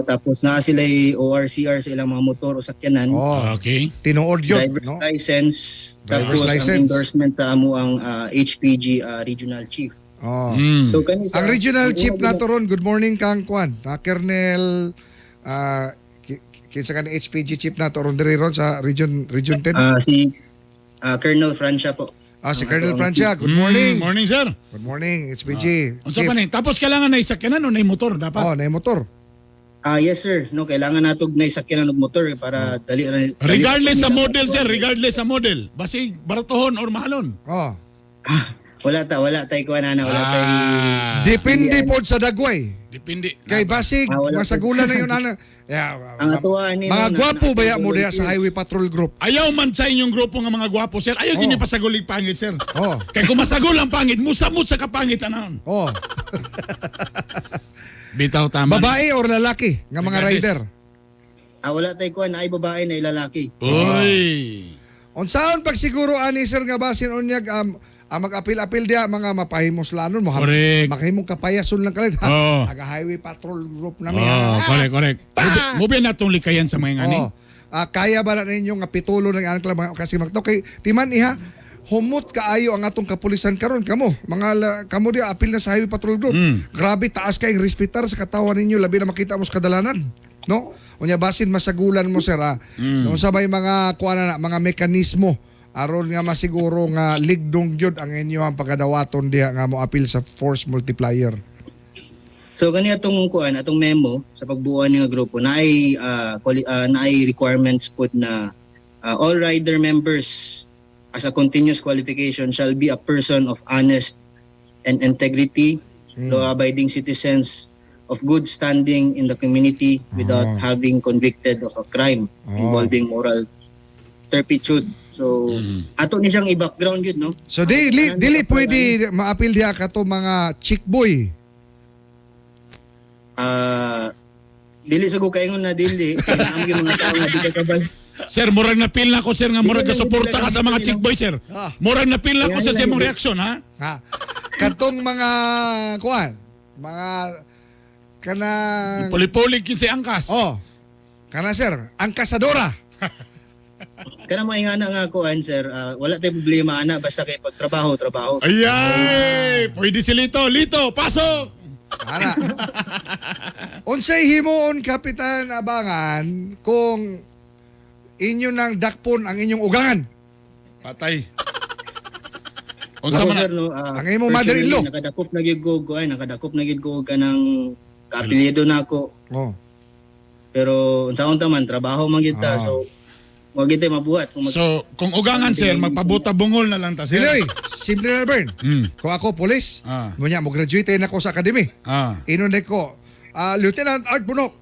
Tapos na sila ORCR sa ilang mga motor o sakyanan. Okay. Tinuod yun, Driver's no? license. Driver's Tapos license. ang endorsement sa amo ang HPG Regional Chief. So kani Ang regional chief nato ron, good morning kang Kwan. Colonel kinsa kan HPG chief nato ron diri ron sa region 10. Si Colonel Francia po. Si Colonel Francia, good morning. Morning, sir. Good morning, HPG. Unsa pa ni? Tapos kailangan na isakyanan o na motor dapat? Oh, na motor. Yes sir, no, kailangan natog na isakyanan og motor para dali Regardless sa model, sir. Regardless sa model. Basi baratohon or mahalon. Oh. wala tay kuan ana, wala tay Depende pod sa dagway. Depende. Kay basig wala masagulan na yun ana. ang atuan ni Mga gwapo ba ya mo diha sa Highway Patrol Group? Ayaw man sa inyong grupo nga mga gwapo, sir. Ayaw gini pasagulig pangit, sir. Oh. Kay kung masagol ang pangit, musamot sa kapangit anon. Oh. Bitaw tama. Babae or lalaki nga mga Regardless. rider? wala tay kuan ay babae na lalaki. Oy. Unsaon pag siguro ani sir nga basin unyag mag-apil-apil dia mga mapahimos lanon mo Correct. makahimong kapayason lang kalit Oh. taga Highway Patrol Group na mi. Correct. Mubi natong likayan sa mga ngani. Kaya ba na ninyo nga pitulo ng anong lang kasi magto kay timan iha humot kaayo ang atong kapulisan karon kamo kamo dia apil na sa Highway Patrol Group. Grabe taas kay respetar sa katawan ninyo labi na makita mo sa kadalanan, no? Unya basin masagulan mo sir Kung sabay mga kuana na mga mekanismo aron nga masiguro nga ligdong gyud ang inyong pagadawaton diha nga mo apil sa force multiplier. So kani atong kuan atong memo sa pagbuo nga grupo na ay requirements put na all rider members as a continuous qualification shall be a person of honest and integrity, law-abiding citizens of good standing in the community without having convicted of a crime involving moral turpitude. So ato ni siyang i-background yun, no? So dili pwede maapil diha kato mga chick boy. Dili sa kaingon na dili kailangan gyud mga tao nga di ka kabal. Sir, murag na feel na ko sir nga murag ka suporta ka sa mga chick boy, sir. Murag na feel na ko sa imong reaksyon, ha? Katong mga kuan, mga kanang Puli-puli kinsa angkas. kana sir, ang kasadora. Kana mo ingana nga kuan sir, wala tay problema ana basta kay pagtrabaho. Ayay! Pwede si Lito, pasok! Ana. Unsay himuon Kapitan Abangan kung inyo nang dakpon ang inyong ugangan? Patay. Unsa Unsa man sir, no? Ang imong mother-in-law. Nakadakop na gyud ko kuan, nakadakop na gyud ko kanang kaapelyido nako. Pero unsaon ta man trabaho man gyud ta, so wag gyud mabuhat So, kung ugangan sir, magpabuta bungol na lang ta sir. Dili, simple na Bern. Kung ako police, munya mo graduate na ako sa academy. Inon ko, Lieutenant Art Bunok.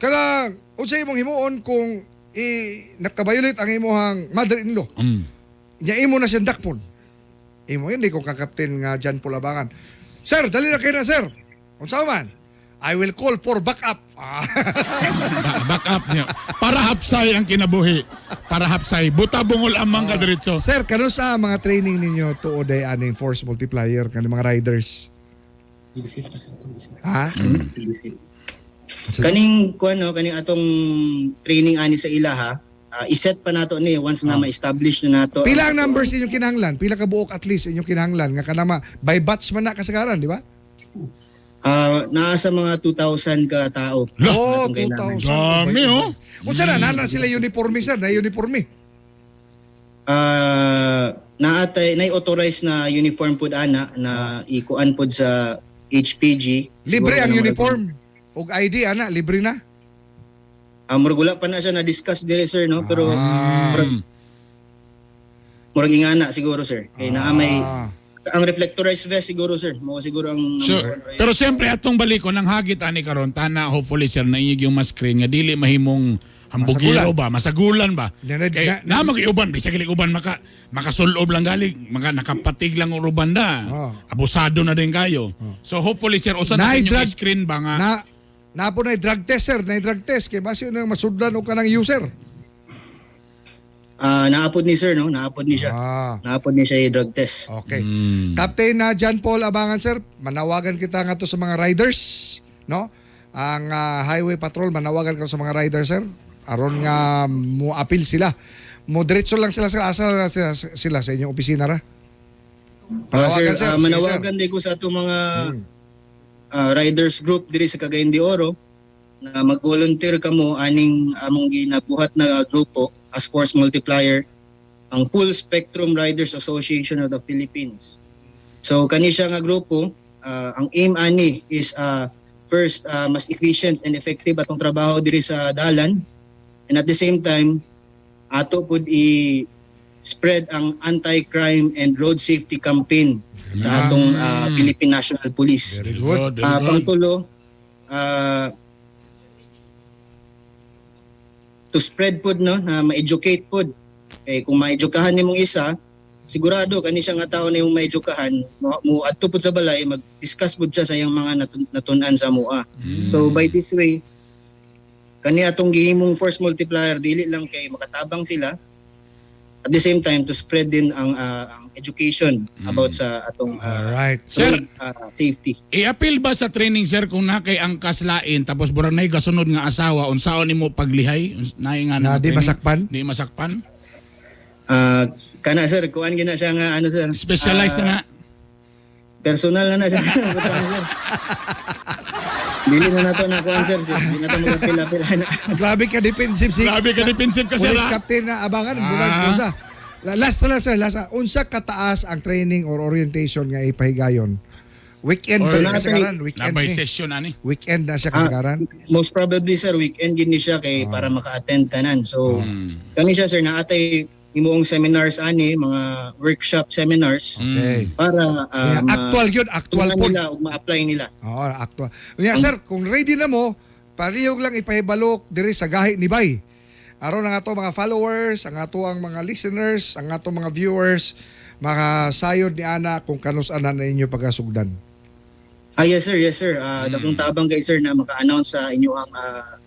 Kala unsay imong himuon kung nakabayulit ang imong mother-in-law. Nya imo na siyang dakpon. Imo hindi ko kakapten nga Jan Pulabangan. Sir, dali na kayo na sir. Unsa man? I will call for backup. Back up niya. Para hapsay ang kinabuhi. Para hapsay. Buta bungol amang kadiritso. Sir, kano sa mga training ninyo tuod ay aning force multiplier kanang mga riders? Ha? Kaning kuan no, kaning atong training ani sa ila ha. Iset pa nato ni once na ma-establish na nato. Pila ang numbers inyong kinahanglan? Pila ka buok at least inyong kinahanglan nga kanama by batch man na kasagaran, di ba? Nasa mga 2,000 ka tao. Oh, Atong kailangan. 2,000. Dami, oh. Unsa na nana sila uniforme sir, na uniforme. Na-authorize na uniform pod ana na ikuan pod sa HPG. Libre Siguro ang na uniform. Og ID ana, libre na. murag wala pa na siya na-discuss dire sir no, pero murag ingana siguro sir. Kay naa may ang reflectorized vest siguro sir. Mo siguro ang So, pero siyempre atong balikon ang hagit ani karon tana hopefully sir na yung mas screen nga dili mahimong hambugiro ba, masagulan ba. Kay na mag-iuban bisag kili uban makasulob lang galing, nakapatig lang uruban na. Abusado na din kayo. So hopefully sir usa na sa inyo screen ba nga na po na drug test sir, na drug test kay base nang masudlan og kanang user. Naapod ni sir no, naapod ni siya. Naapod ni siya yung drug test. Okay. Captain na John Paul Abangan sir, manawagan kita nga to sa mga riders, no? Ang highway patrol manawagan ka sa mga riders sir. Aron nga mo appeal sila. Mo diretso lang sila sa asa sila sa inyong opisina ra. Sir, manawagan din ko sa atong mga riders group diri sa Cagayan de Oro na mag-volunteer kamo aning among ginabuhat na grupo as force multiplier, ang Full Spectrum Riders Association of the Philippines. So kani siya nga grupo, ang aim ani is first mas efficient and effective atong trabaho diri sa dalan, and at the same time ato pud i-spread ang anti-crime and road safety campaign sa atong Philippine National Police. Very good. Pangtulo, to spread pod no, na ma-educate pod. Eh kung ma-edukahan nimong isa, sigurado kani siya nga tawo na yung ma-edukahan, mo adto pod sa balay mag-discuss pod siya sa iyang mga natun-an sa mua. So by this way, kani atong gihimong force multiplier dili lang kay makatabang sila, at the same time to spread din ang education about sa atong Sir, safety. i-appeal ba sa training sir kung na kay ang kaslain tapos burang nay gasunod nga asawa unsaon nimo paglihay nay nga Na di training? masakpan? Di masakpan? Kana sir, kuan gina siya nga ano sir. Specialized na. Personal na siya. Butang, sir. Dili na nato na kuan sir. Dili na to magapila-pila na. Grabe ka defensive si. Grabe ka defensive ka sir. Police ha? Captain na Abangan, unsa. Last na lang sir, unsa kataas ang training or orientation nga ipahigayon? Weekend Or sa kasagaran, weekend. Nabay session ani. Weekend na siya kasagaran. Most probably sir, weekend gini siya kay para maka-attend tanan. So kani siya sir naatay imuong seminars ani, mga workshop seminars Okay. para Actual yun, actual po. nila ug ma-apply nila. Oo, actual. Sir, kung ready na mo, parihog lang ipahibalok diri sa gahi ni Bay. Aron ang ato mga followers, ang ato ang mga listeners, ang ato mga viewers, makasayod ni Ana kung kanus-anan na inyo pagkasugdan. Yes sir, yes sir. Dakong tabang kay sir na maka-announce sa inyo ang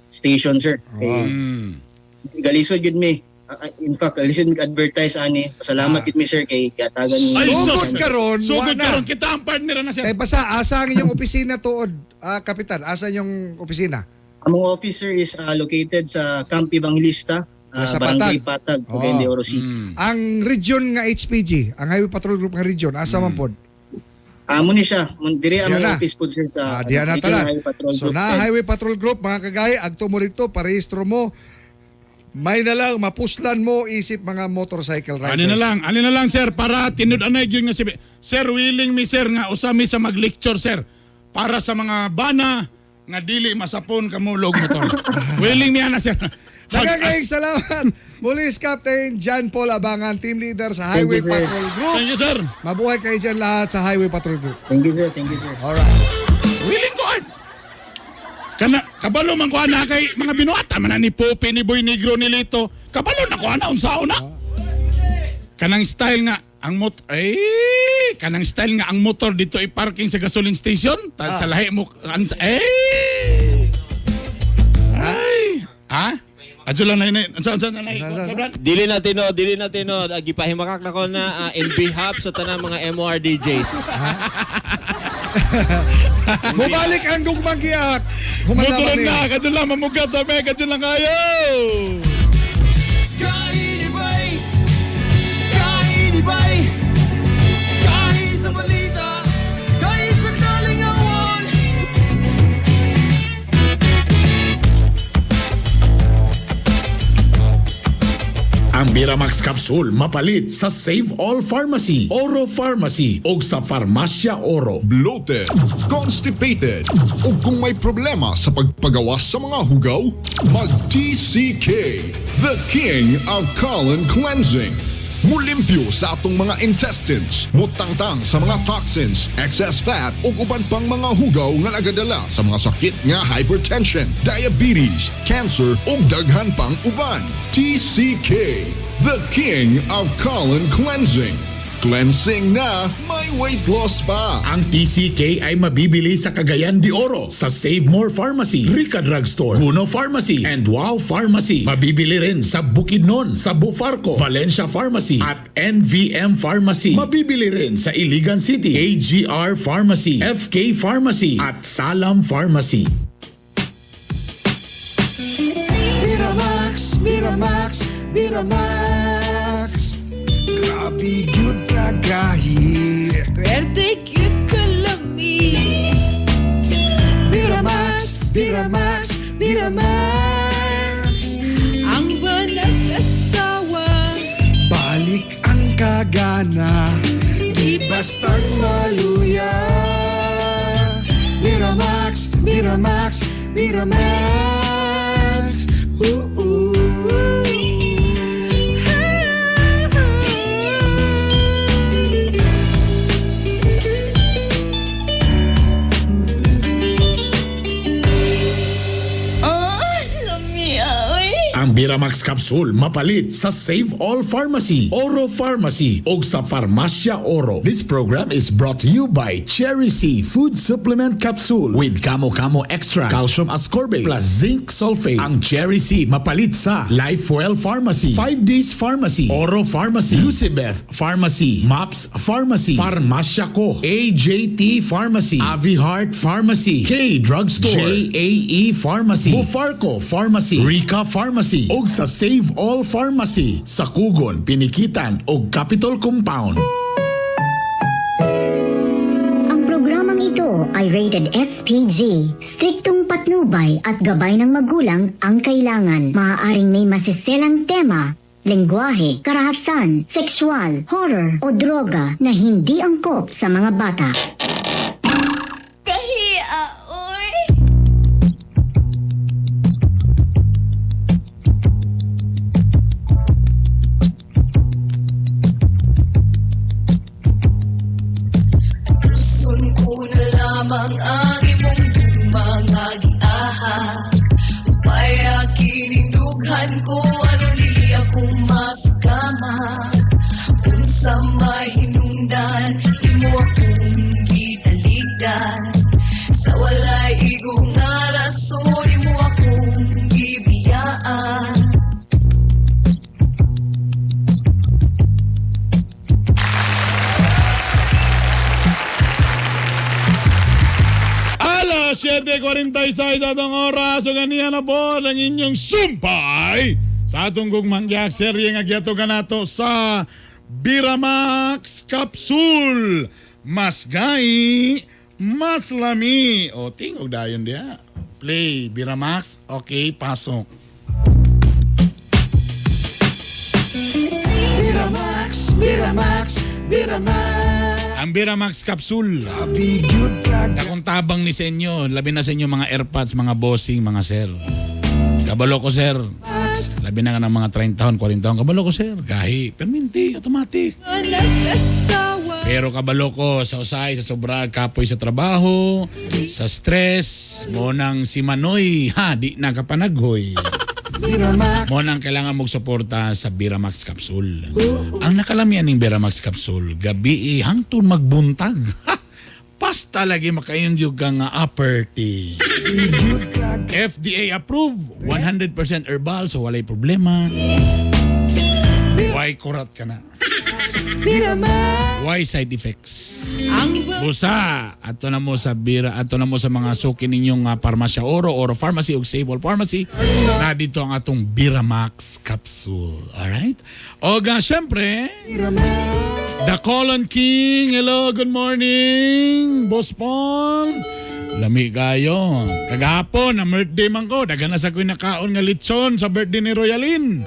station sir. Kay galisod gid mi. In fact, listen advertise ani. Pasalamat gid mi sir kay katagan ni. Ay, Sugod karon, Sugod wala. karon kita ang partner na sir. Eh basta asa ang inyong opisina tuod, kapitan, asa inyong opisina? Among officer is located sa Camp Evangelista, Sa Barangay Patag, Cagayan de Oro City. Ang region nga HPG, ang Highway Patrol Group nga region, asa man pod? Amo ni siya. Diri ang Diyan na. office po sir sa Diyan na Regional tala. Highway Patrol So Group. na Highway Patrol Group, mga kagaya, agto mo rito, parehistro mo, may na lang, mapuslan mo, isip mga motorcycle riders. Ani na lang sir para tinud-anay gyud nga si Sir willing mi sir nga usami sa mag-lecture sir para sa mga bana nga dili masapon kamo log motor. Willing mi ana sir. Nagagayang salamat. Police Captain John Paul Abangan, team leader sa Highway Thank you, sir. Patrol Group. Thank you sir. Mabuhay kayo dyan lahat sa Highway Patrol Group. Thank you sir, thank you sir. Alright. Willing ko art. Kabalo man ko ana kay mga binuata man ni Pope ni Boy Negro ni Lito. Kabalo na ko ana unsaon na. Kanang style nga ang kanang style nga ang motor dito i-parking sa gasoline station sa lahi mo adyo lang na Dili natin no. Gipahimakak na ko na in behalf sa tanang mga MOR DJs. Mubalik ang gugmanggiyak. Mutulan na, kadyo lang mamuga sa me, kadyo lang kayo. Kainibay, kainibay, kahi sa balita, kahi sa kalingawan. Ang Biramax Capsule mapalit sa Save All Pharmacy, Oro Pharmacy o sa Farmasya Oro. Bloated, constipated, o kung may problema sa pagpagawas sa mga hugaw, mag-TCK, the King of Colon Cleansing. Mulimpyo sa atong mga intestines, mutangtang sa mga toxins, excess fat o uban pang mga hugaw nga nagadala sa mga sakit nga hypertension, diabetes, cancer o daghan pang uban. TCK, the King of Colon Cleansing. Cleansing na, may weight loss pa. Ang TCK ay mabibili sa Cagayan de Oro, sa Save More Pharmacy, Rica Drugstore, Puno Pharmacy, and Wow Pharmacy. Mabibili rin sa Bukidnon, sa Bufarco, Valencia Pharmacy, at NVM Pharmacy. Mabibili rin sa Iligan City, AGR Pharmacy, FK Pharmacy, at Salam Pharmacy. Biramax, Biramax, Biramax. Grabe good kagahi. Birthday cute kalami. Biramax, Biramax, Biramax. Ang banag asawa. Balik ang kagana, di bastard maluya. Biramax, Biramax, Biramax. Ang Biramax Capsule mapalit sa Save All Pharmacy, Oro Pharmacy o sa Farmasya Oro. This program is brought to you by Cherry C Food Supplement Capsule with Camo Camo Extra, Calcium Ascorbate plus Zinc Sulfate. Ang Cherry C mapalit sa Lifewell Pharmacy, 5 Days Pharmacy, Oro Pharmacy, Lucibeth Pharmacy, MAPS Pharmacy, Farmasya Co, AJT Pharmacy, Avi Heart Pharmacy, K Drugstore, JAE Pharmacy, Bufarco Pharmacy, Rica Pharmacy, og sa Save All Pharmacy sa Kugon, Pinikitan og Capitol Compound. Ang programang ito ay rated SPG. Striktong patnubay at gabay ng magulang ang kailangan. Maaaring may masiselang tema, lengguwahe, karahasan, sexual, horror o droga na hindi angkop sa mga bata. Lamang ang imong mga giahak Upaya kinindughan ko ano nili akong mas kamak Unsa mahinungdan imo akong gitaligdan Sa walay igong nga rason imo akong gibiyaan Alas 7:46 sa atong oras. So ganiya na po ang inyong sumpay sa atong gugmanggiak serye nga giatugan nato sa Biramax Capsule. Mas gai, mas lami. O tingog dayon dia. Play Biramax. Okay, pasok. Biramax, Biramax, Biramax. Ang Biramax Capsule. Grabe good kagahi. Akong tabang ni sa inyo, labi na sa inyo mga airpods, mga bossing, mga sir. Kabalo ko sir. Labi na nga ng mga 30 taon, 40 taon. Kabalo ko sir. Gahi, perminti, automatic. Pero kabalo ko sa usay, sa sobra, kapoy sa trabaho, sa stress, mo nang si Manoy, di nakapanaghoy. Mo nang kailangan mong suporta sa Biramax Capsule. Ang nakalamian ng Biramax Capsule, gabi hangtod magbuntag. Pasta lagi makaindyog ka nga aperti. FDA approved, 100% herbal, so walay problema. Why kurat ka na? Why side effects? Busa, ato na mo sa mga suki ninyong parmasya Oro Pharmacy ug Sable Pharmacy. Na dito ang atong Biramax Capsule. Alright? O syempre, The Colon King. Hello, good morning. Boss Paul. Lami kayo. Kagapon, na birthday man ko. Daga na sa ko'y nakaon nga lechon sa birthday ni Royalyn.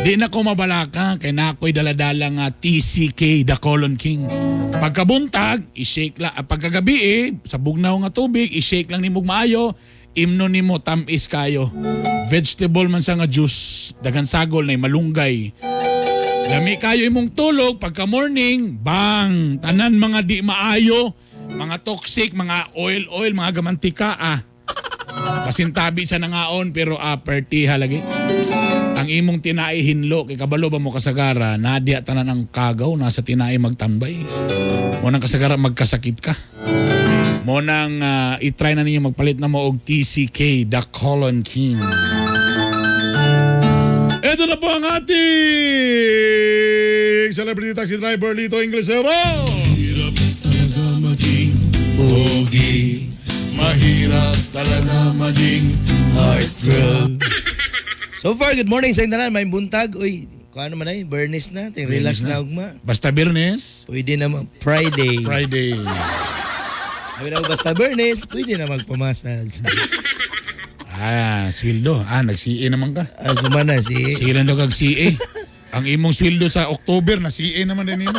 Di na ko mabalaka kay na ako'y daladala nga TCK, The Colon King. Pagkabuntag, i-shake lang. Pagkagabi sa bugnaw nga tubig, i-shake lang ni mong maayo. Imno ni mo tamis kayo. Vegetable man sa nga juice. Dagan sagol na malunggay. Lami kayo imong tulog. Pagka morning, bang! Tanan mga di maayo. Mga toxic, mga oil, mga gamantika pasintabi sa nangaon pero pertiha lagi. Ang imong tinai hinlo kay kabalo ba mo kasagara nadya tanan ang kagaw nasa tinai magtambay. Mo nang kasagara magkasakit ka. Mo nang i-try na ninyo magpalit na mo og TCK, The Colon King. Ito na po ang ating celebrity taxi driver Lito Inglesero. Hirap talaga maging pogi. Mahirap talaga maging heartthrob. So far, good morning sa inyo. May buntag. Uy, kung ano man ay, Bernis na. Relax na ugma. Basta Bernis? Pwede na Friday. Sabi na basta Bernis, pwede na magpamasas. Sweldo. Nag-CA naman ka. Sumana, CA. Silan daw kag-CA. Ang imong sweldo sa October na CA naman din mo.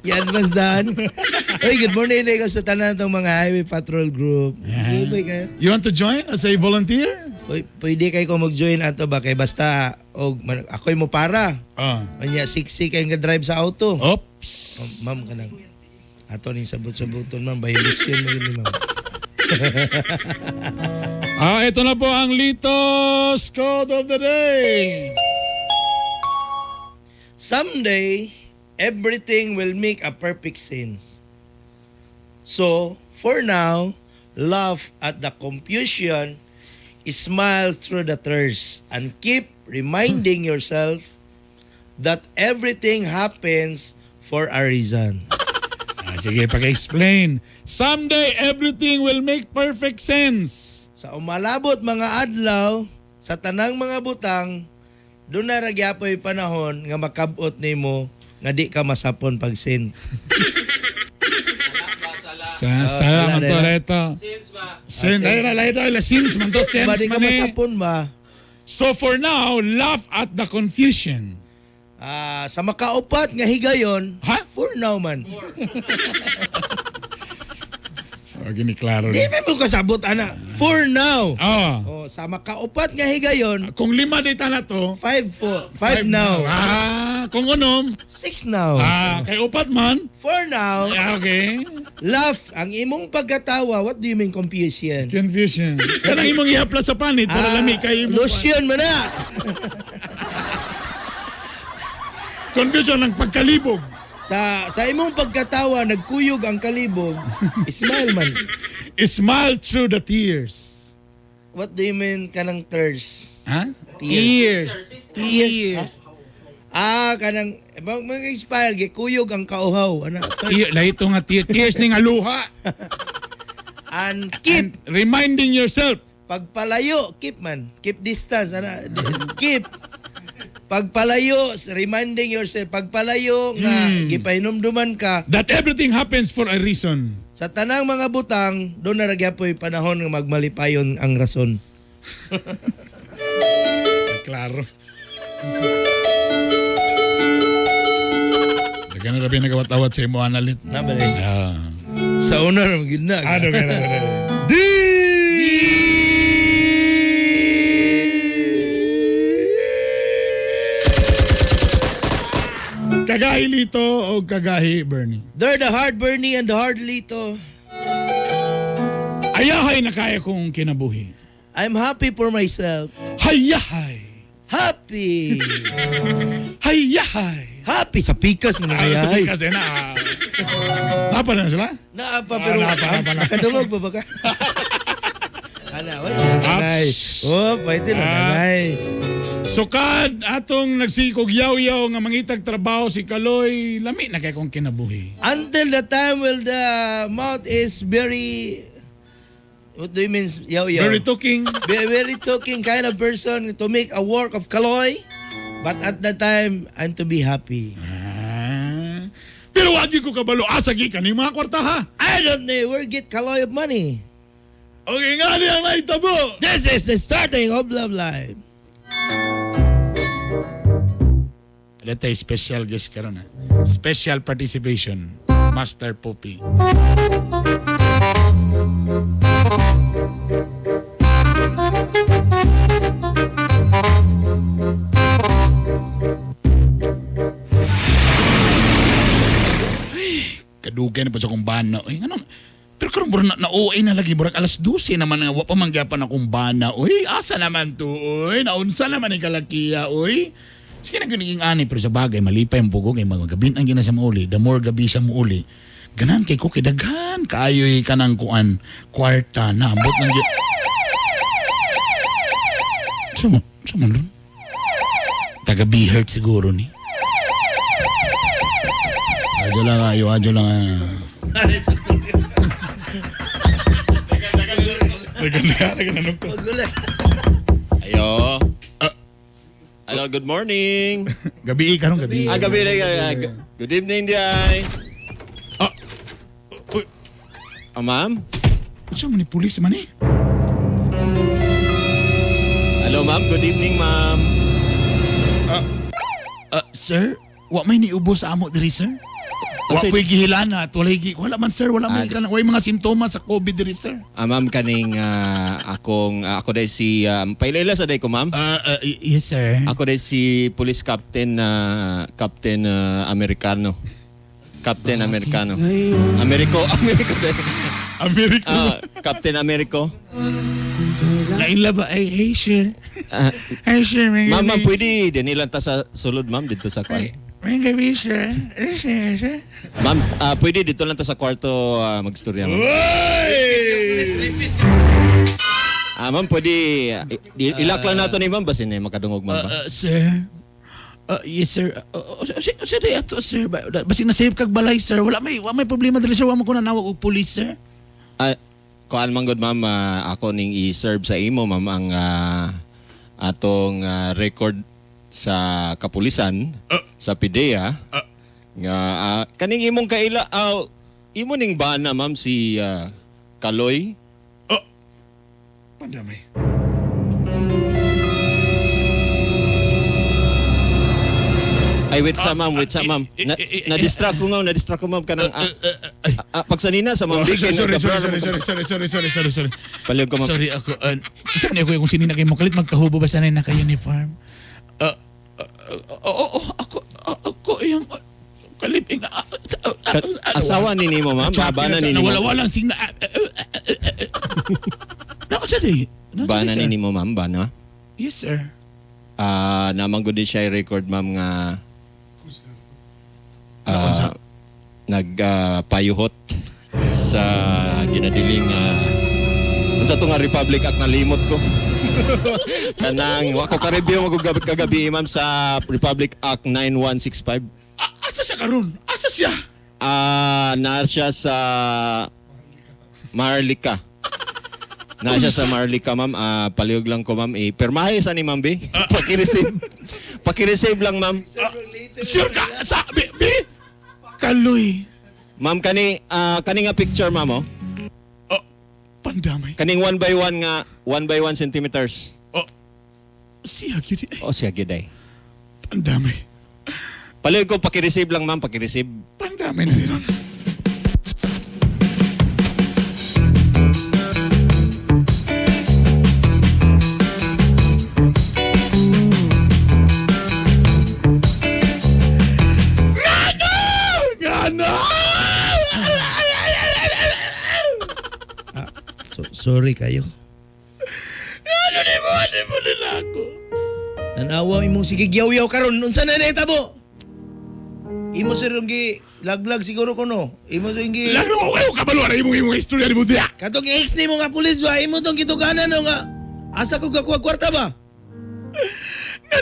Yan mas daan. Hey, good morning ikaw sa tanan ng mga highway patrol group. You want to join as a volunteer? Pwede kayo kung mag-join ato ba kay basta ako'y mo para. Kanya siksi kayo nga drive sa auto. Oops. Ma'am ka lang. Ato ning sabot-saboton ma'am. Violation mo yun ma'am. Ito na po ang Litos Quote of the Day. Someday, everything will make a perfect sense. So, for now, laugh at the confusion, smile through the tears, and keep reminding yourself that everything happens for a reason. Sige, pag-explain. Someday, everything will make perfect sense. Sa umalabot mga adlaw, sa tanang mga butang, doon na ragyapoy panahon nga makabot nimo nga di ka masapon pag sin. Salamat to, Leto. Sins man to, sins Di ka man masapon ba? So for now, laugh at the confusion. Sa makaupat nga higayon, for now man. Gini klaro. Di mo kasabot, ana. For now. Sa makaupat nga higayon, kung 5 data na to, 5 now. Kung unom, 6 now. Kay upat man, for now. Okay. Laugh, ang imong pagkatawa, what do you mean confusion? Confusion. Kanang imong ihapla sa panit para lami kay imong lotion man na. Confusion ng pagkalibog. Sa imong pagkatawa, nagkuyog ang kalibog. Smile man. Smile through the tears. What do you mean kanang tears? Tears. Kanang mag-inspire, gikuyog ang kauhaw. Ito nga tears ni nga luha. And keep. And reminding yourself. Pagpalayo, keep man. Keep distance. Keep. Pagpalayo, reminding yourself, pagpalayo nga gipahinumduman ka. That everything happens for a reason. Sa tanang mga butang, doon na nagyapoy panahon nga magmalipayon ang rason. Klaro. Dagan na rabi nagawat-awat sa imo analit. Nabali. Sa una naman gina. Kagahi Lito o kagahi Bernie? They're the hard Bernie and the hard Lito. Ayahay na kaya kong kinabuhi. I'm happy for myself. Hayahay! happy. Hayahay! Happy sa pikas mo na Sa kaya. pikas din na. Napa na sila? Naapa pero Naapa. nakadungog ba ka? Ana, wala nanay. Oh, pwede na nanay. Sukad atong nagsikog yaw-yaw nga mangitag trabaho si Kaloy, lami na kay kong kinabuhi. Until the time when the mouth is very, what do you mean, yaw-yaw? Very talking. Very talking kind of person to make a work of Kaloy. But at that time, I'm to be happy. Pero wag ko kabalo asagi kaning mga kwarta ha. I don't know where get Kaloy of money. Okay nga niya naitabo. This is the starting of Love Live. Ito ay special guest karon ha. Special participation. Master Poppy. Kadugay na po sa kong bana. Uy, ano? Pero karong bro na OA na lagi. Burak alas 12 naman nga. Wa pa manggapan akong bana. Uy, asa naman to? Uy, naunsa naman ni kalakiya. Uy, sige na giniging ani. Pero sa bagay, malipay ang pugo. Kaya magagabin ang gina sa muuli. The more gabi sa muuli. Ganan kay ko kidagan. Kaayoy ka ng kuan. Kwarta na. Ambot ng git. Sama nun? Taga B-Hurt siguro ni. Adyo lang kayo, adyo lang. Naganda ko. Ayo. Hello, good morning. Gabi ka nung gabi. Gabi na. Good evening, Diay. Ma'am? Saan mo ni pulis man eh? Hello, ma'am. Good evening, ma'am. Sir, wa may niubo sa amo diri, sir? Wa po'y gihilana, wala man sir, wala may kanang way mga simptomas sa COVID diri, sir. Ma'am, kaning ako day si pailaila sa day ko, ma'am. Yes, sir. Ako day si Police Captain Americano. Captain Americano. Americo day. Americo. Captain Americo. Lain la ba? Hey, sir. Hey, sir. Ma'am, pwede din ilang ta sa sulod, ma'am, dito sa kwan. May gabi, sir. Sir. Ma'am, pwede dito lang ta sa kwarto magstorya, ma'am. Ma'am, pwede ilak lang nato ni ma'am basin makadungog, ma'am. Sir. Yes, sir. Sir, ato, sir. Basi na-save kag balay, sir. Wala may problema dali, sir. Wa mo ko nanawag og police, sir. Kuan man gud, ma'am, ako ning i-serve sa imo, ma'am, ang atong record sa kapulisan sa PIDEA nga kaning imong kaila imo ning bana, ma'am, si Kaloy. Pandamay. Ay, wait sa ma'am. Na-distract ko, ma'am, kanang pagsanina sa ma'am Bigin. Sorry. Palihog ko, ma'am. Sorry ako. Saan ako kung sinina kayo makalit magkahubo ba sanay naka-uniform? Ako yung kaliping. Asawa ni Nimo, ma'am. Bana ni Nimo. Wala-walang singna. Nako siya di. Bana ni Nimo, ma'am. Bana? Yes, sir. Namanggod din siya i-record, ma'am, nga nagpayuhot sa ginadiling sa nga Republic Act na limot ko. Kanang wako ka-review kagabi, ma'am, sa Republic Act 9165. Asa siya karon? Asa siya? Na siya sa Marlica. Na siya sa Marlica, ma'am. Palihog lang ko, ma'am. Permahe sa ni ma'am, B. Pakireceive lang, ma'am. Sure ka? Sabi, B? Kaloy. Ma'am, kani nga picture, ma'am, oh. Pandamay. Kaning 1 by 1 centimeters. Siya gyud. Siya gyud ay. Pandamay. Palihog ko, pakireceive lang, ma'am. Pakireceive. Pandamay na rin. Sorry kayo. Ano mo nila ako? Tanawa imong sige yaw-yaw karon unsa na nahitabo? Imo sirong gi laglag siguro kuno. Imo sirong gi Lang mo kayo kabalo na imong istorya ni Budia. katong ex nimo nga pulis wa imo tong gituganan no nga asa ko gakuha kwarta ba?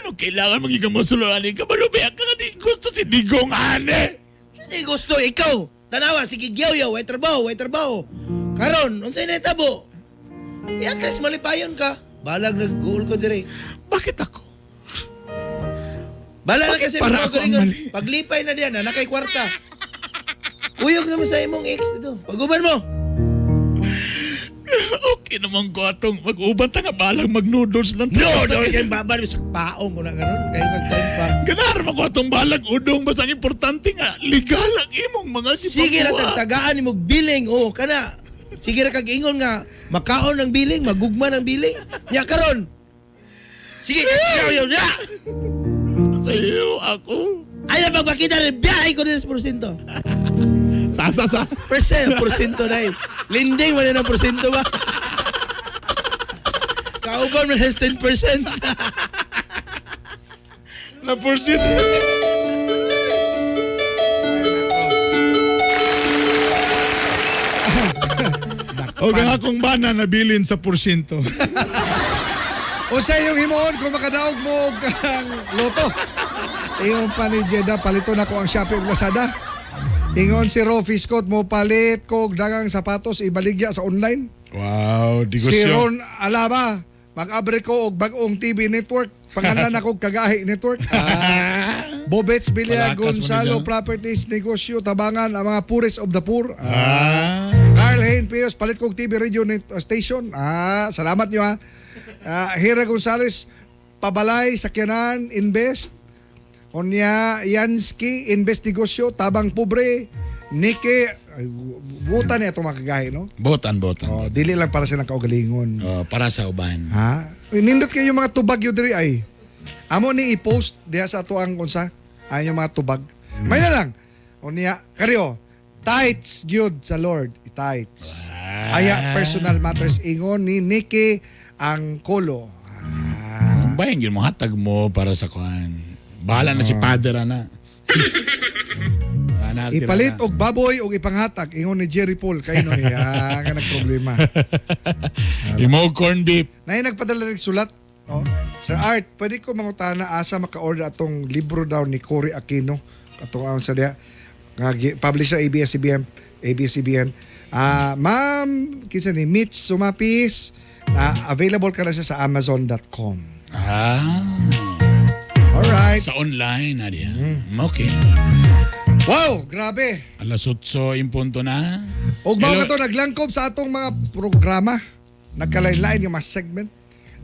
Ano kailangan magiging masuluan ni kabalo ba ka di gusto si Digong ane? Hindi gusto ikaw. Tanawa sige yaw-yaw way trabaho. Karon unsa nahitabo? At least malipayon ka. Balag nag-goal ko dire. Bakit ako? Bala na kasi para mga ako ang galingon. mali? Paglipay na diyan, nakay kwarta. Uyog naman sa imong ex dito. Paguban mo. Okay naman ko atong mag-uban ta nga balang mag-noodles lang. No, kay babad sa paong ko na ganun. Kaya mag-time pa. Ganar mo ko atong balag udong basta ang importante nga legal ang imong mga Sige ra tagtagaan ni mog billing. Oh, kana. Sige ra kag ingon nga makaon ng billing, magugma ng billing. Nya karon. Sige, yaw ya. Sa iyo ako. Ay na pagpakita rin biyahe ko din sa porsyento. Sa. Porsyento na eh. Linding mo na ng porsyento ba? Kauban mo na 10%. Na porsyento. O nga akong bana nabilin sa porsyento. O sa iyong himoon kung makadaog mo kang loto. Ingon pa ni Jeddah, palito na ko ang Shopee ug Lazada. Ingon si Rofi Scott mo palit ko og dagang sapatos ibaligya sa online. Wow, di ko Si siya. Ron Alaba, mag-abre ko og bag-ong TV network. Pangalan ako Kagahi Network. Bobets Bilya, Palakas mo Gonzalo na dyan. Properties, Negosyo, Tabangan, ang mga poorest of the poor. Carl Hain Pios, palit kong TV radio station. Salamat nyo ha. Hira Gonzales, Pabalay, Sakyanan, Invest. Onya Yansky, Invest Negosyo, Tabang Pobre, Nike, buta niya itong makagahi, no? Botan. Oh, dili lang para sa nakaugalingon. Para sa uban. Ha? Nindot kayo mga tubag yun diri ay. Amo ni i-post diha sa ato ang unsa? Ay yung mga tubag. May na lang. Onya, karyo, tights gyud sa Lord. Tights. Aya personal matters ingon ni Nike ang kolo. Bayan yun mo hatag mo para sa kuhan. Bahala na si Father ana. Ipalit og baboy og ipanghatag ingon ni Jerry Paul kay no nga nagproblema. Imo corn beef. Nay nagpadala rig sulat. Oh. Sir Art, pwede ko mangutana asa maka-order atong libro daw ni Cory Aquino. Atong aon sa diha nga publisher ABS-CBN. Ma'am, kinsa ni Mitch Sumapis. Available ka na siya sa amazon.com. Alright. Sa online na diya. Okay. Wow, grabe. Alas 8 in punto na. Og mao ka to naglangkob sa atong mga programa. Nagkalain-lain nga mga segment.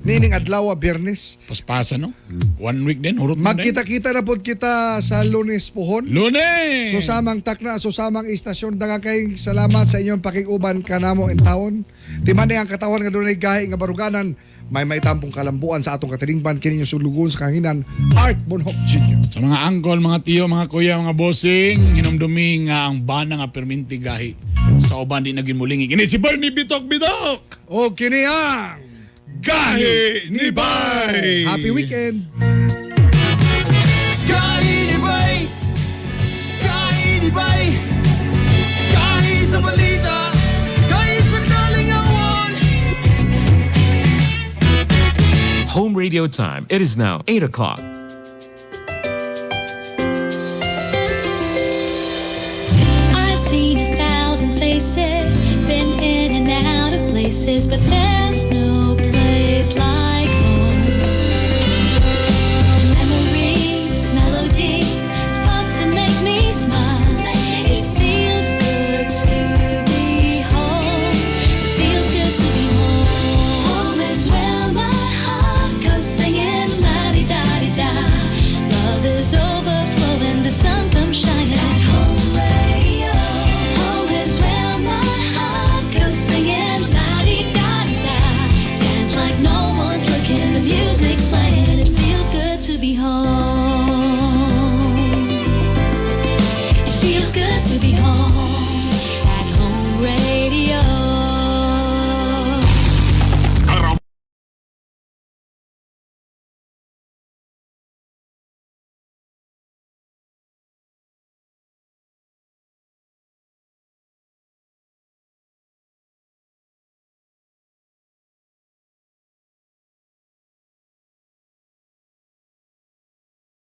Nining adlaw Biyernes. Paspasa no? 1 week din. Hurot mo din. Magkita-kita na pod kita sa Lunes pohon. Lunes! Susamang takna, susamang istasyon. Daga kay salamat sa inyong pakiuban kanamo in taon. Timan ang katawan nga dunay gahi nga baruganan. May maitampong kalambuan sa atong katilingban kini yung sulugon sa kanginan Art Bonhoc Jr. Sa mga angkol, mga tiyo, mga kuya, mga bossing, hinumdumi nga ang bana nga perminti gahi. Sa uban di naging mulingi. Kini si Bernie Bitok! O kini ang Gahi ni Bay! Happy weekend! Gahi ni Bay! Gahi ni Bay! Gahi sa balita! Gahi sa kalingawan! Home radio time. It is now 8 o'clock. I've seen 1,000 faces, been in and out of places, but there's no